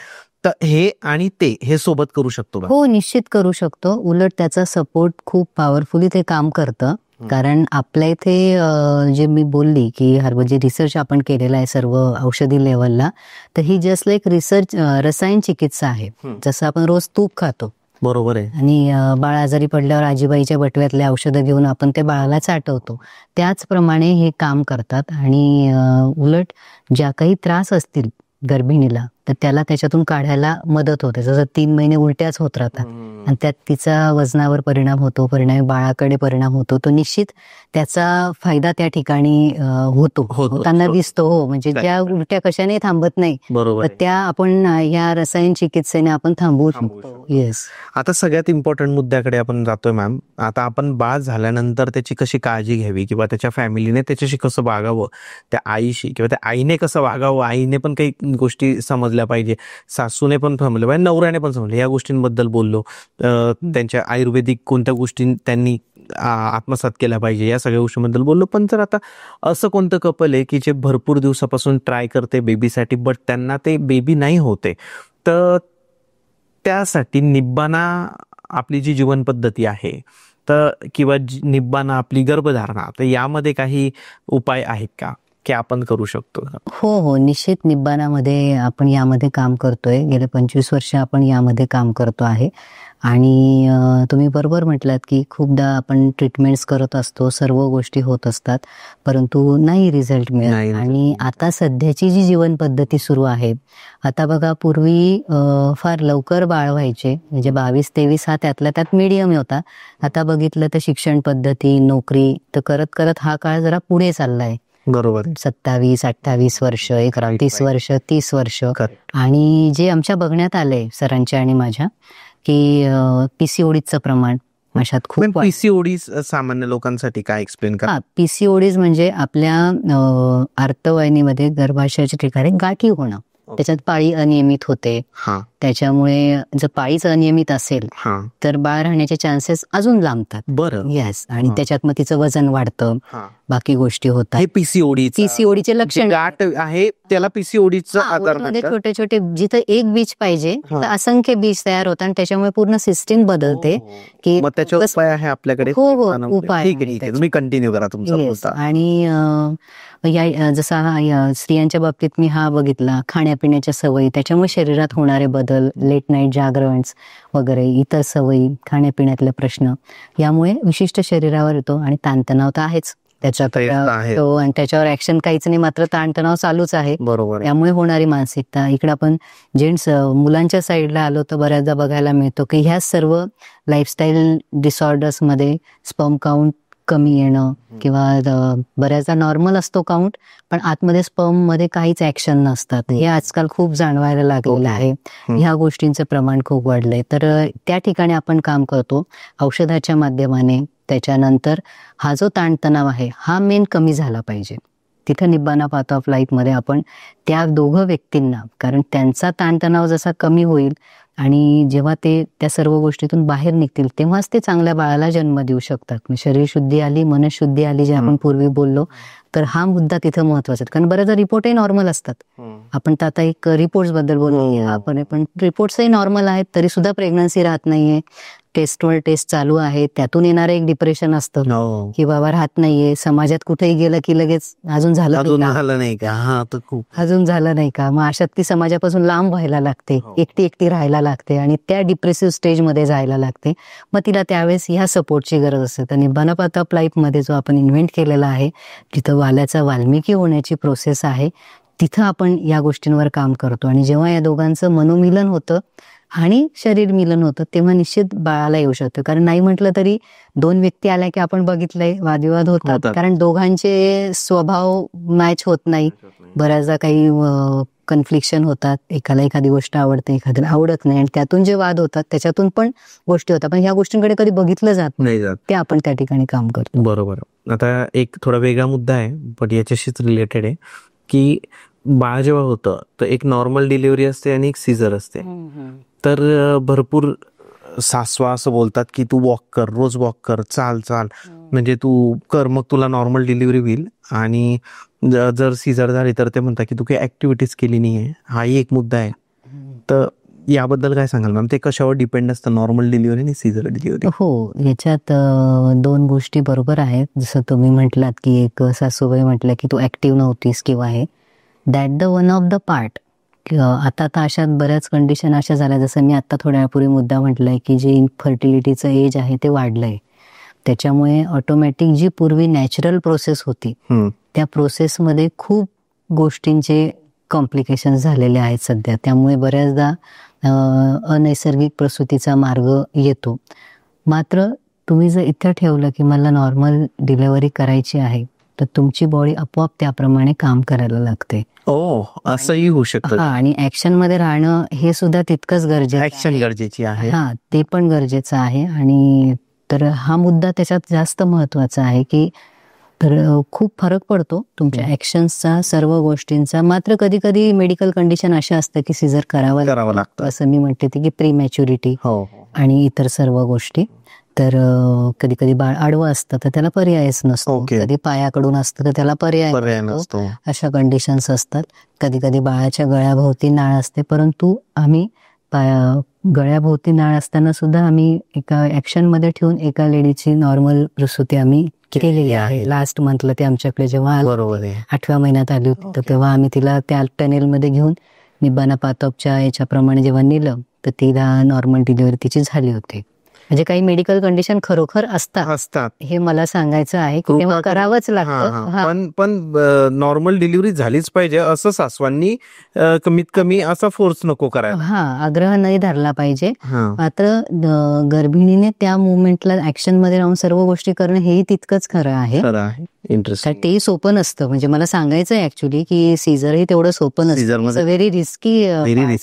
तर हे आणि हे सोबत करू शकतो का? हो, निश्चित करू शकतो. उलट त्याचा सपोर्ट खूप पॉवरफुली ते काम करतं. कारण आपल्या इथे जे मी बोलली की जे रिसर्च आपण केलेला आहे सर्व औषधी लेवलला, तर ही जस्ट लाईक रिसर्च रसायन चिकित्सा आहे. जसं आपण रोज तूप खातो, बरोबर आहे, आणि बाळ आजारी पडल्यावर आजीबाईच्या बटव्यातले औषधं घेऊन आपण ते बाळाला चाटवतो, त्याचप्रमाणे हे काम करतात. आणि उलट ज्या काही त्रास असतील गर्भिणीला तर त्याला त्याच्यातून काढायला मदत होते. जसं 3 महिने उलट्याच होत राहतात आणि त्यात तिचा वजनावर परिणाम होतो, परिणामी बाळाकडे परिणाम होतो, तो निश्चित त्याचा फायदा त्या ठिकाणी होताना दिसतो. हो, म्हणजे ज्या उलट्या कशाने थांबत नाही तर त्या आपण या रसायन चिकित्सेने आपण थांबवू शकतो. येस. आता सगळ्यात इम्पॉर्टंट मुद्द्याकडे आपण जातोय मॅम. आता आपण बाळ झाल्यानंतर त्याची कशी काळजी घ्यावी किंवा त्याच्या फॅमिलीने त्याच्याशी कसं वागावं, त्या आईशी किंवा त्या आईने कसं वागावं, आईने पण काही गोष्टी समजल्या पाहिजे, सासूने पण समजलं पाहिजे, नवऱ्याने पण समजलं, या गोष्टींबद्दल बोललो. त्यांच्या आयुर्वेदिक कोणत्या गोष्टी त्यांनी आत्मसात केल्या पाहिजे या सगळ्या गोष्टींबद्दल बोललो. पण जर आता असं कोणतं कपल आहे की जे भरपूर दिवसापासून ट्राय करते बेबीसाठी बट त्यांना ते बेबी नाही होते, तर त्यासाठी निब्बाणा आपली जी जीवन पद्धती आहे तर किंवा निब्बाणा आपली गर्भधारणा, तर यामध्ये काही उपाय आहेत का की आपण करू शकतो? हो, निश्चित. निब्बाणामध्ये आपण यामध्ये काम करतोय, गेले 25 वर्ष आपण यामध्ये काम करतो आहे. आणि तुम्ही बरोबर म्हटलात की खूपदा आपण ट्रीटमेंट्स करत असतो, सर्व गोष्टी होत असतात, परंतु नाही रिझल्ट मिळत. आणि आता सध्याची जी जीवन पद्धती सुरू आहे, आता बघा, पूर्वी फार लवकर बाळ व्हायचे, म्हणजे 22-23 हा त्यातल्या त्यात मीडियम होता. आता बघितलं तर शिक्षण पद्धती, नोकरी, तर करत करत हा काळ जरा पुढे चाललाय. बरोबर. 27-28 वर्ष, 29 वर्ष, 30 वर्ष. आणि जे आमच्या बघण्यात आलंय सरांच्या आणि माझ्या, की पीसीओडीचं प्रमाण अशात खूप. पीसीओडी सामान्य लोकांसाठी काय एक्सप्लेन करा? पीसीओडीज म्हणजे आपल्या आर्तवाहिनीमध्ये गर्भाशयाच्या ठिकाणी गाठी होणं, त्याच्यात पाळी अनियमित होते. त्याच्यामुळे जर पाळीच अनियमित असेल तर बाळ राहण्याचे चान्सेस अजून लांबतात. बरं. येस. आणि त्याच्यात मग तिचं वजन वाढतं, बाकी गोष्टी होतात. हे पीसीओडीचे लक्षण गाठ आहे, त्याला पीसीओडीचं आजार मध्ये छोटे छोटे, जिथं एक बीज पाहिजे तर असंख्य बीज तयार होतात आणि त्याच्यामुळे पूर्ण सिस्टीम बदलते. की मग त्याचा उपाय आहे आपल्याकडे? हो, उपाय. ठीक आहे, तुम्ही कंटिन्यू करा तुमचा. आणि जसा स्त्रियांच्या बाबतीत मी हा बघितला, खाण्यापिण्याच्या सवयी, त्याच्यामुळे शरीरात होणारे बदल, लेट नाईट जागरणं वगैरे, इतर सवयी, खाण्यापिण्यातले प्रश्न, यामुळे विशिष्ट शरीरावर येतो. आणि ताणतणाव तर आहेच त्याच्यात, आणि त्याच्यावर ऍक्शन काहीच नाही, मात्र ताणतणाव चालूच आहे. बरोबर. त्यामुळे होणारी मानसिकता. इकडे आपण जेंट्स मुलांच्या साईडला आलो तर बऱ्याचदा बघायला मिळतो की ह्या सर्व लाईफस्टाईल डिसऑर्डर्स मध्ये स्पर्म काउंट कमी येणं, किंवा बऱ्याचदा नॉर्मल असतो काउंट पण आतमध्ये स्पर्म मध्ये काहीच ऍक्शन नसतात, हे आजकाल खूप जाणवायला लागलेलं आहे. ह्या गोष्टींचं प्रमाण खूप वाढलंय. तर त्या ठिकाणी आपण काम करतो औषधाच्या माध्यमाने. त्याच्यानंतर हा जो ताणतणाव आहे हा मेन कमी झाला पाहिजे. तिथं निब्बाना पाथ ऑफ लाईफमध्ये आपण त्या दोघं व्यक्तींना, कारण त्यांचा ताणतणाव जसा कमी होईल आणि जेव्हा ते त्या सर्व गोष्टीतून बाहेर निघतील तेव्हाच ते चांगल्या बाळाला जन्म देऊ शकतात. शरीर शुद्धी आली, मनशुद्धी आली, जे आपण पूर्वी बोललो, तर हा मुद्दा तिथं महत्वाचा आहे. कारण बऱ्याचदा रिपोर्टही नॉर्मल असतात. आपण तर आता एक रिपोर्ट्स बद्दल बोलू आपण, पण रिपोर्ट्सही नॉर्मल आहेत तरी सुद्धा प्रेग्नन्सी राहत नाहीये. टेस्टवर टेस्ट चालू आहे, त्यातून येणारं एक डिप्रेशन असतं की बाबा राहत नाहीये. समाजात कुठेही गेलं की लगेच अजून झालं नाही का, हा तर खूप अजून झालं नाही का, मग अशात ती समाजापासून लांब व्हायला लागते, एकटी राहायला लागते आणि त्या डिप्रेसिव्ह स्टेजमध्ये जायला लागते. मग तिला त्यावेळेस ह्या सपोर्टची गरज असते. तर निब्बाना पाथ ऑफ लाईफमध्ये जो आपण इन्व्हेंट केलेला आहे, जिथं वाल्याचा वाल्मिकी होण्याची प्रोसेस आहे, तिथं आपण या गोष्टींवर काम करतो. आणि जेव्हा या दोघांचं मनोमिलन होतं आणि शरीर मिलन होतं तेव्हा निश्चित बाळाला येऊ शकतं. कारण नाही म्हटलं तरी 2 व्यक्ती आल्या की आपण बघितलंय वादविवाद होतात, कारण दोघांचे स्वभाव मॅच होत नाही. बऱ्याचदा काही कन्फ्लिक्शन होतात, एकाला एखादी गोष्ट आवडते, एखाद्याला आवडत नाही, आणि त्यातून जे वाद होतात त्याच्यातून पण गोष्टी होतात. पण ह्या गोष्टींकडे कधी बघितलं जात नाही, ते आपण त्या ठिकाणी काम करतो. बरोबर. आता एक थोडा वेगळा मुद्दा आहे पण याच्याशीच रिलेटेड आहे की बाळ जेव्हा होतं तर एक नॉर्मल डिलिव्हरी असते आणि एक सीझर असते. तर भरपूर सासवा असं बोलतात की तू वॉक कर, रोज वॉक कर, चाल म्हणजे तू कर, मग तुला नॉर्मल डिलिव्हरी होईल. आणि जर सीझर झाली तर ते म्हणतात की तू काही ऍक्टिव्हिटीज केली नाहीये. हाही एक मुद्दा आहे. तर याबद्दल काय सांगाल मॅम? ते कशावर डिपेंड असतं, नॉर्मल डिलिव्हरी आणि सीझर डिलिव्हरी? हो, याच्यात 2 गोष्टी बरोबर आहेत. जसं तुम्ही म्हटलात की एक सासूबाई म्हटलं की तू ऍक्टिव्ह नव्हतीस किंवा हे, that the one of the part. आता अशा बऱ्याच कंडिशन अशा झाल्या, जसं मी आता थोड्या वेळापूर्वी मुद्दा म्हटलाय की जे इनफर्टिलिटीचं एज आहे ते वाढलंय. त्याच्यामुळे ऑटोमॅटिक जी पूर्वी नॅचरल प्रोसेस होती त्या प्रोसेसमध्ये खूप गोष्टींचे कॉम्प्लिकेशन्स झालेले आहेत सध्या. त्यामुळे बऱ्याचदा अनैसर्गिक प्रसूतीचा मार्ग येतो. मात्र तुम्ही जर इथं ठेवलं की मला नॉर्मल डिलिव्हरी करायची आहे तर तुमची बॉडी आपोआप त्याप्रमाणे काम करायला लागते. असंही होऊ शकतं. आणि ऍक्शन मध्ये राहणं हे सुद्धा तितकंच गरजेचं. ऍक्शन गरजेची आहे. हा, ते पण गरजेचं आहे. आणि तर हा मुद्दा त्याच्यात जास्त महत्वाचा आहे की तर खूप फरक पडतो तुमच्या ऍक्शन्सचा, सर्व गोष्टींचा. मात्र कधी कधी मेडिकल कंडिशन अशा असतं की सीझर करावं लागतं. असं मी म्हणते की प्री मॅच्युरिटी आणि इतर सर्व गोष्टी. तर कधी कधी बाळ आडवं असतं तर त्याला पर्यायच नसतो, कधी पायाकडून असतं तर त्याला पर्याय नसतो. अशा कंडिशन्स असतात. कधी कधी बाळाच्या गळ्याभोवती नाळ असते, परंतु आम्ही गळ्याभोवती नाळ असताना सुद्धा आम्ही एका ऍक्शन मध्ये ठेवून एका लेडीची नॉर्मल प्रसूती आम्ही केलेली आहे. लास्ट मंथला ते आमच्याकडे जेव्हा 8व्या महिन्यात आली होती, तर तेव्हा आम्ही तिला त्या टनेलमध्ये घेऊन निब्बाना पाथ ऑफच्या याच्याप्रमाणे जेव्हा नेलं तर तिला नॉर्मल डिलिव्हरी तिची झाली होती. म्हणजे काही मेडिकल कंडिशन खरोखर असतात हे मला सांगायचं आहे की तेव्हा करावंच लागतं. पण नॉर्मल डिलिव्हरी झालीच पाहिजे असं सासवांनी कमीत कमी असा फोर्स नको करायला. आग्रह नाही धरला पाहिजे. मात्र गर्भिणीने त्या मुवमेंटला ऍक्शन मध्ये राहून सर्व गोष्टी करणं हेही तितकंच खरं आहे. इंटरेस्टिंग. तेही सोपं नसतं. म्हणजे मला सांगायचं आहे ऍक्च्युली की सीझरही तेवढं सोपं नसतं. व्हेरी रिस्की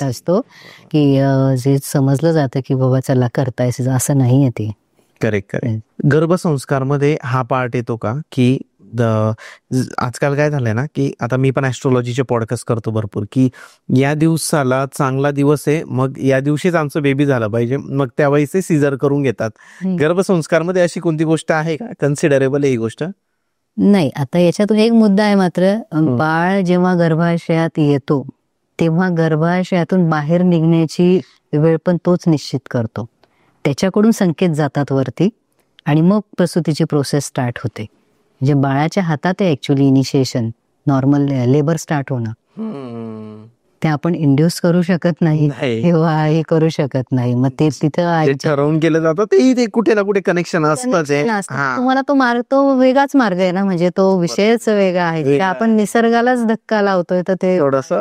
असतो की जे समजलं जातं की बाबा चला करताय सीझर, असं नाहीये ते. करेक्ट. गर्भसंस्कार मध्ये हा पार्ट येतो का की आजकाल काय झालंय ना की आता मी पण ऍस्ट्रोलॉजीचे पॉडकास्ट करतो भरपूर, की या दिवसाला चांगला दिवस आहे, मग या दिवशीच आमचं बेबी झालं पाहिजे, मग त्यावेळेस ते सीझर करून घेतात. गर्भसंस्कार मध्ये अशी कोणती गोष्ट आहे का कन्सिडरेबल ही गोष्ट? नाही. आता याच्यातून एक मुद्दा आहे मात्र, बाळ जेव्हा गर्भाशयात येतो तेव्हा गर्भाशयातून बाहेर निघण्याची वेळ पण तोच निश्चित करतो. त्याच्याकडून संकेत जातात वरती आणि मग प्रसूतीची प्रोसेस स्टार्ट होते. म्हणजे बाळाच्या हातात आहे actually initiation, normal labour start होणं. ते आपण इंड्यूस करू शकत नाही किंवा हे करू शकत नाही. मग ते तिथं ठरवून केलं जातं. ते कुठे ना कुठे कनेक्शन असतंच. तुम्हाला तो मार्ग, तो वेगळाच मार्ग आहे ना, म्हणजे तो विषयच वेगळा आहे. आपण निसर्गालाच धक्का लावतोय तर ते थोडस.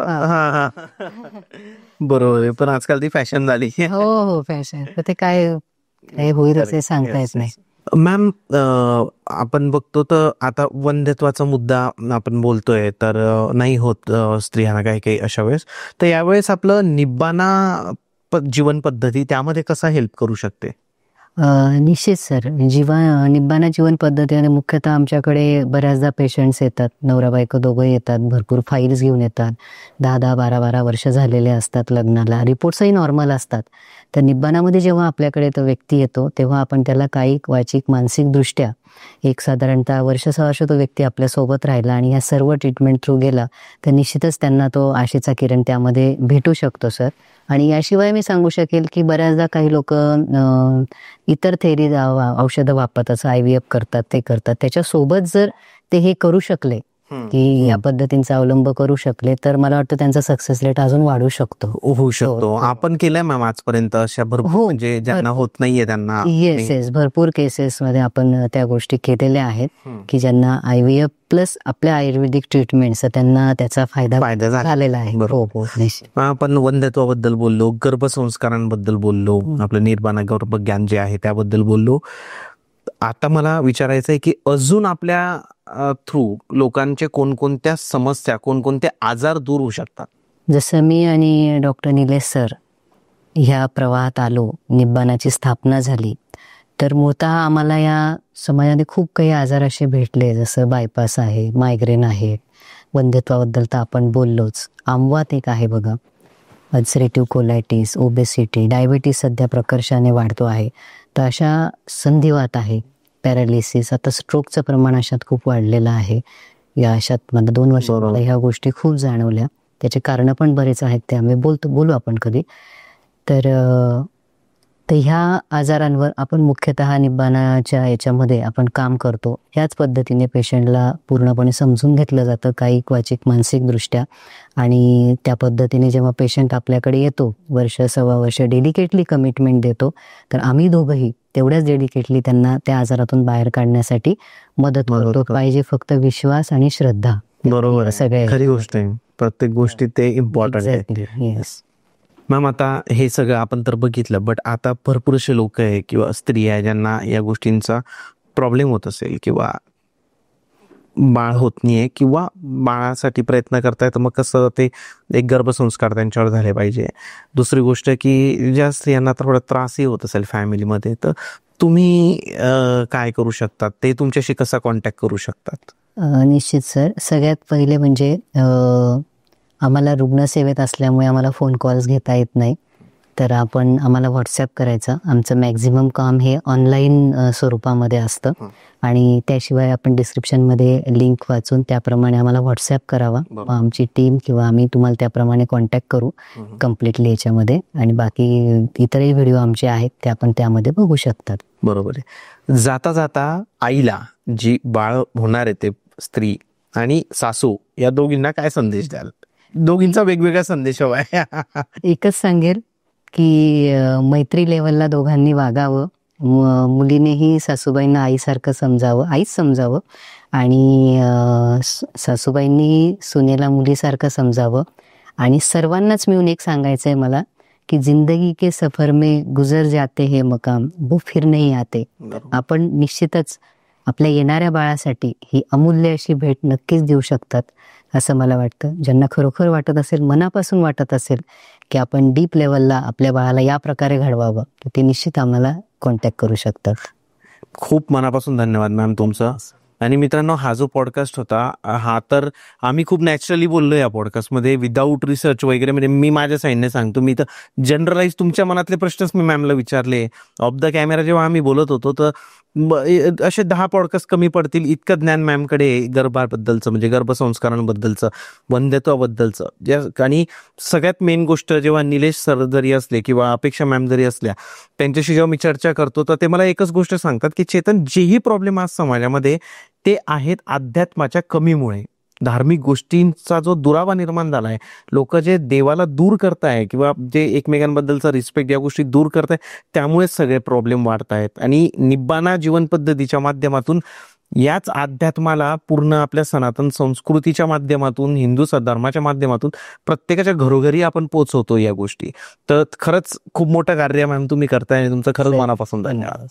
बरोबर आहे. पण आजकाल ती फॅशन झाली. हो फॅशन. ते काय होईल असे सांगता येत नाही. मॅम, आपण बघतो तर आता वंध्यत्वाचा मुद्दा आपण बोलतोय तर नाही होत स्त्रियांना काही काही अशा वेळेस, तर यावेळेस आपलं निब्बाना जीवन पद्धती त्यामध्ये कसा हेल्प करू शकते? निश्चित सर. निब्बाना जीवन पद्धतीने मुख्यतः आमच्याकडे बऱ्याचदा पेशंट्स येतात, नवरा बायको दोघंही येतात, भरपूर फाईल्स घेऊन येतात, 10-10, 12-12 वर्ष झालेले असतात लग्नाला, रिपोर्ट्सही नॉर्मल असतात. तर निब्बानामध्ये जेव्हा आपल्याकडे तो व्यक्ती येतो तेव्हा आपण त्याला कायिक वाचिक मानसिकदृष्ट्या एक साधारणतः वर्ष 6 वर्ष तो व्यक्ती आपल्यासोबत राहिला आणि ह्या सर्व ट्रीटमेंट थ्रू गेला तर निश्चितच त्यांना तो आशेचा किरण त्यामध्ये भेटू शकतो सर. आणि याशिवाय मी सांगू शकेल की बऱ्याचदा काही लोक इतर थेरी औषधं वापरतात, IVF करतात, ते करतात, त्याच्यासोबत जर ते हे करू शकले की या पद्धतींचा अवलंब करू शकले तर मला वाटतं त्यांचा सक्सेस रेट अजून वाढू शकतो. होऊ शकतो. आपण केलंय मॅम आजपर्यंत अशा भरपूर, म्हणजे ज्यांना होत नाहीये त्यांना. येस, भरपूर केसेस मध्ये आपण त्या गोष्टी केलेल्या आहेत की ज्यांना IVF प्लस आपल्या आयुर्वेदिक ट्रीटमेंट्स त्यांना त्याचा फायदा झालेला आहे. आपण वंध्यत्वाबद्दल बोललो, गर्भसंस्कारांबद्दल बोललो, आपलं निर्बाणा गर्भज्ञान जे आहे त्याबद्दल बोललो. आता मला विचारायचं आहे की अजून आपल्या थ्रू लोकांचे कोणकोणत्या समस्या, कोणकोणते आजार दूर होऊ शकतात? जसं मी आणि डॉक्टर निलेश सर ह्या प्रवाहात आलो, निब्बानाची स्थापना झाली, तर मूळतः आम्हाला या समाजाने खूप काही आजार असे भेटले, जसं बायपास आहे, मायग्रेन आहे, वंध्यत्वाबद्दल तर आपण बोललोच, आमवात एक आहे बघा, अल्सरेटिव्ह कोलायटिस, ओबेसिटी, डायबिटीस सध्या प्रकर्षाने वाढतो आहे. तर अशा संधिवात आहे, पॅरालिसिस, आता स्ट्रोकचं प्रमाण अशात खूप वाढलेलं आहे. या अशात मला 2 वर्ष ह्या गोष्टी खूप जाणवल्या. त्याचे कारणं पण बरेच आहेत, ते आम्ही बोलू आपण कधी. तर ह्या आजारांवर आपण मुख्यतः निब्बाणाच्या याच्यामध्ये आपण काम करतो. ह्याच पद्धतीने पेशंटला पूर्णपणे समजून घेतलं जातं कायिक वाचिक मानसिकदृष्ट्या. आणि त्या पद्धतीने जेव्हा पेशंट आपल्याकडे येतो, वर्ष 1.25 वर्ष डेडिकेटली कमिटमेंट देतो, तर आम्ही दोघंही तेवढ्याच डेडिकेटली त्यांना त्या आजारातून बाहेर काढण्यासाठी मदत करतो. पाहिजे फक्त विश्वास आणि श्रद्धा. बरोबर, सगळे खरी गोष्ट आहे. प्रत्येक गोष्टी ते इम्पॉर्टंट आहे. मॅम, आता हे सगळं आपण तर बघितलं, बट आता भरपूर असे लोक आहे किंवा स्त्री आहे ज्यांना या गोष्टींचा प्रॉब्लेम होत असेल किंवा बाळ होत नाहीये किंवा बाळासाठी प्रयत्न करताय, तर मग कसं ते एक गर्भसंस्कार त्यांच्यावर झाले पाहिजे. दुसरी गोष्ट की ज्या स्त्रियांना थोडा त्रासही होत असेल फॅमिलीमध्ये, तर तुम्ही काय करू शकतात, ते तुमच्याशी कसा कॉन्टॅक्ट करू शकतात? निश्चित सर, सगळ्यात पहिले म्हणजे आम्हाला रुग्णसेवेत असल्यामुळे आम्हाला फोन कॉल्स घेता येत नाही, तर आम्हाला व्हॉट्सॲप करायचं. आमचं मॅक्झिमम काम हे ऑनलाईन स्वरूपामध्ये असतं. आणि त्याशिवाय आपण डिस्क्रिप्शनमध्ये लिंक वाचून त्याप्रमाणे आम्हाला व्हॉट्सॲप करावा, आमची टीम किंवा आम्ही तुम्हाला त्याप्रमाणे कॉन्टॅक्ट करू कम्प्लिटली याच्यामध्ये. आणि बाकी इतरही व्हिडिओ आमचे आहेत ते आपण त्यामध्ये बघू शकतात. बरोबर आहे. जाता जाता आईला, जी बाळ होणार आहे ते स्त्री आणि सासू, या दोघींना काय संदेश द्याल? दोघींचा वेगवेगळा संदेश हवा आहे. एकच सांगेल की मैत्री लेवलला दोघांनी वागावं. मुलीनेही सासूबाईंना आईसारखं समजावं, आईच समजावं, आणि सासूबाईंनी सुनेला मुलीसारखं समजावं. आणि सर्वांनाच मिळून एक सांगायचं आहे मला की जिंदगी के सफर में गुजर जाते हे मकाम, वो फिर नहीं आते. आपण निश्चितच आपल्या येणाऱ्या बाळासाठी ही अमूल्य अशी भेट नक्कीच देऊ शकतात असं मला वाटतं. ज्यांना खरोखर वाटत असेल, मनापासून वाटत असेल की आपण डीप लेवलला आपल्या बाळाला या प्रकारे घडवावं, तर ते निश्चित आम्हाला कॉन्टॅक्ट करू शकतात. खूप मनापासून धन्यवाद मॅम तुमचं. आणि मित्रांनो, हा जो पॉडकास्ट होता, हा तर आम्ही खूप नॅचरली बोललो या पॉडकास्टमध्ये, विदाऊट रिसर्च वगैरे. म्हणजे मी माझ्या साईडने सांगतो, मी तर जनरलाइज तुमच्या मनातले प्रश्नच मी मॅमला विचारले. ऑफ द कॅमेरा जेव्हा आम्ही बोलत होतो तर असे 10 पॉडकास्ट कमी पडतील इतकं ज्ञान मॅमकडे गर्भाबद्दलचं, म्हणजे गर्भसंस्कारांबद्दलचं, वंध्यत्वाबद्दलचं. आणि सगळ्यात मेन गोष्ट, जेव्हा निलेश सर जरी असले किंवा अपेक्षा मॅम जरी असल्या, त्यांच्याशी जेव्हा मी चर्चा करतो तर ते मला एकच गोष्ट सांगतात की चेतन, जेही प्रॉब्लेम आज समाजामध्ये ते आहेत अध्यात्माच्या कमीमुळे. धार्मिक गोष्टींचा जो दुरावा निर्माण झाला आहे, लोक जे देवाला दूर करताय किंवा जे एकमेकांबद्दलचा रिस्पेक्ट या गोष्टी दूर करताय, त्यामुळेच सगळे प्रॉब्लेम वाढत आहेत. आणि निब्बाना जीवन पद्धतीच्या माध्यमातून याच अध्यात्माला पूर्ण आपल्या सनातन संस्कृतीच्या माध्यमातून, हिंदू धर्माच्या माध्यमातून प्रत्येकाच्या घरोघरी आपण पोहोचवतो या गोष्टी. तर खरंच खूप मोठं कार्य मॅम तुम्ही करताय आणि तुमचं खरंच मनापासून धन्यवाद.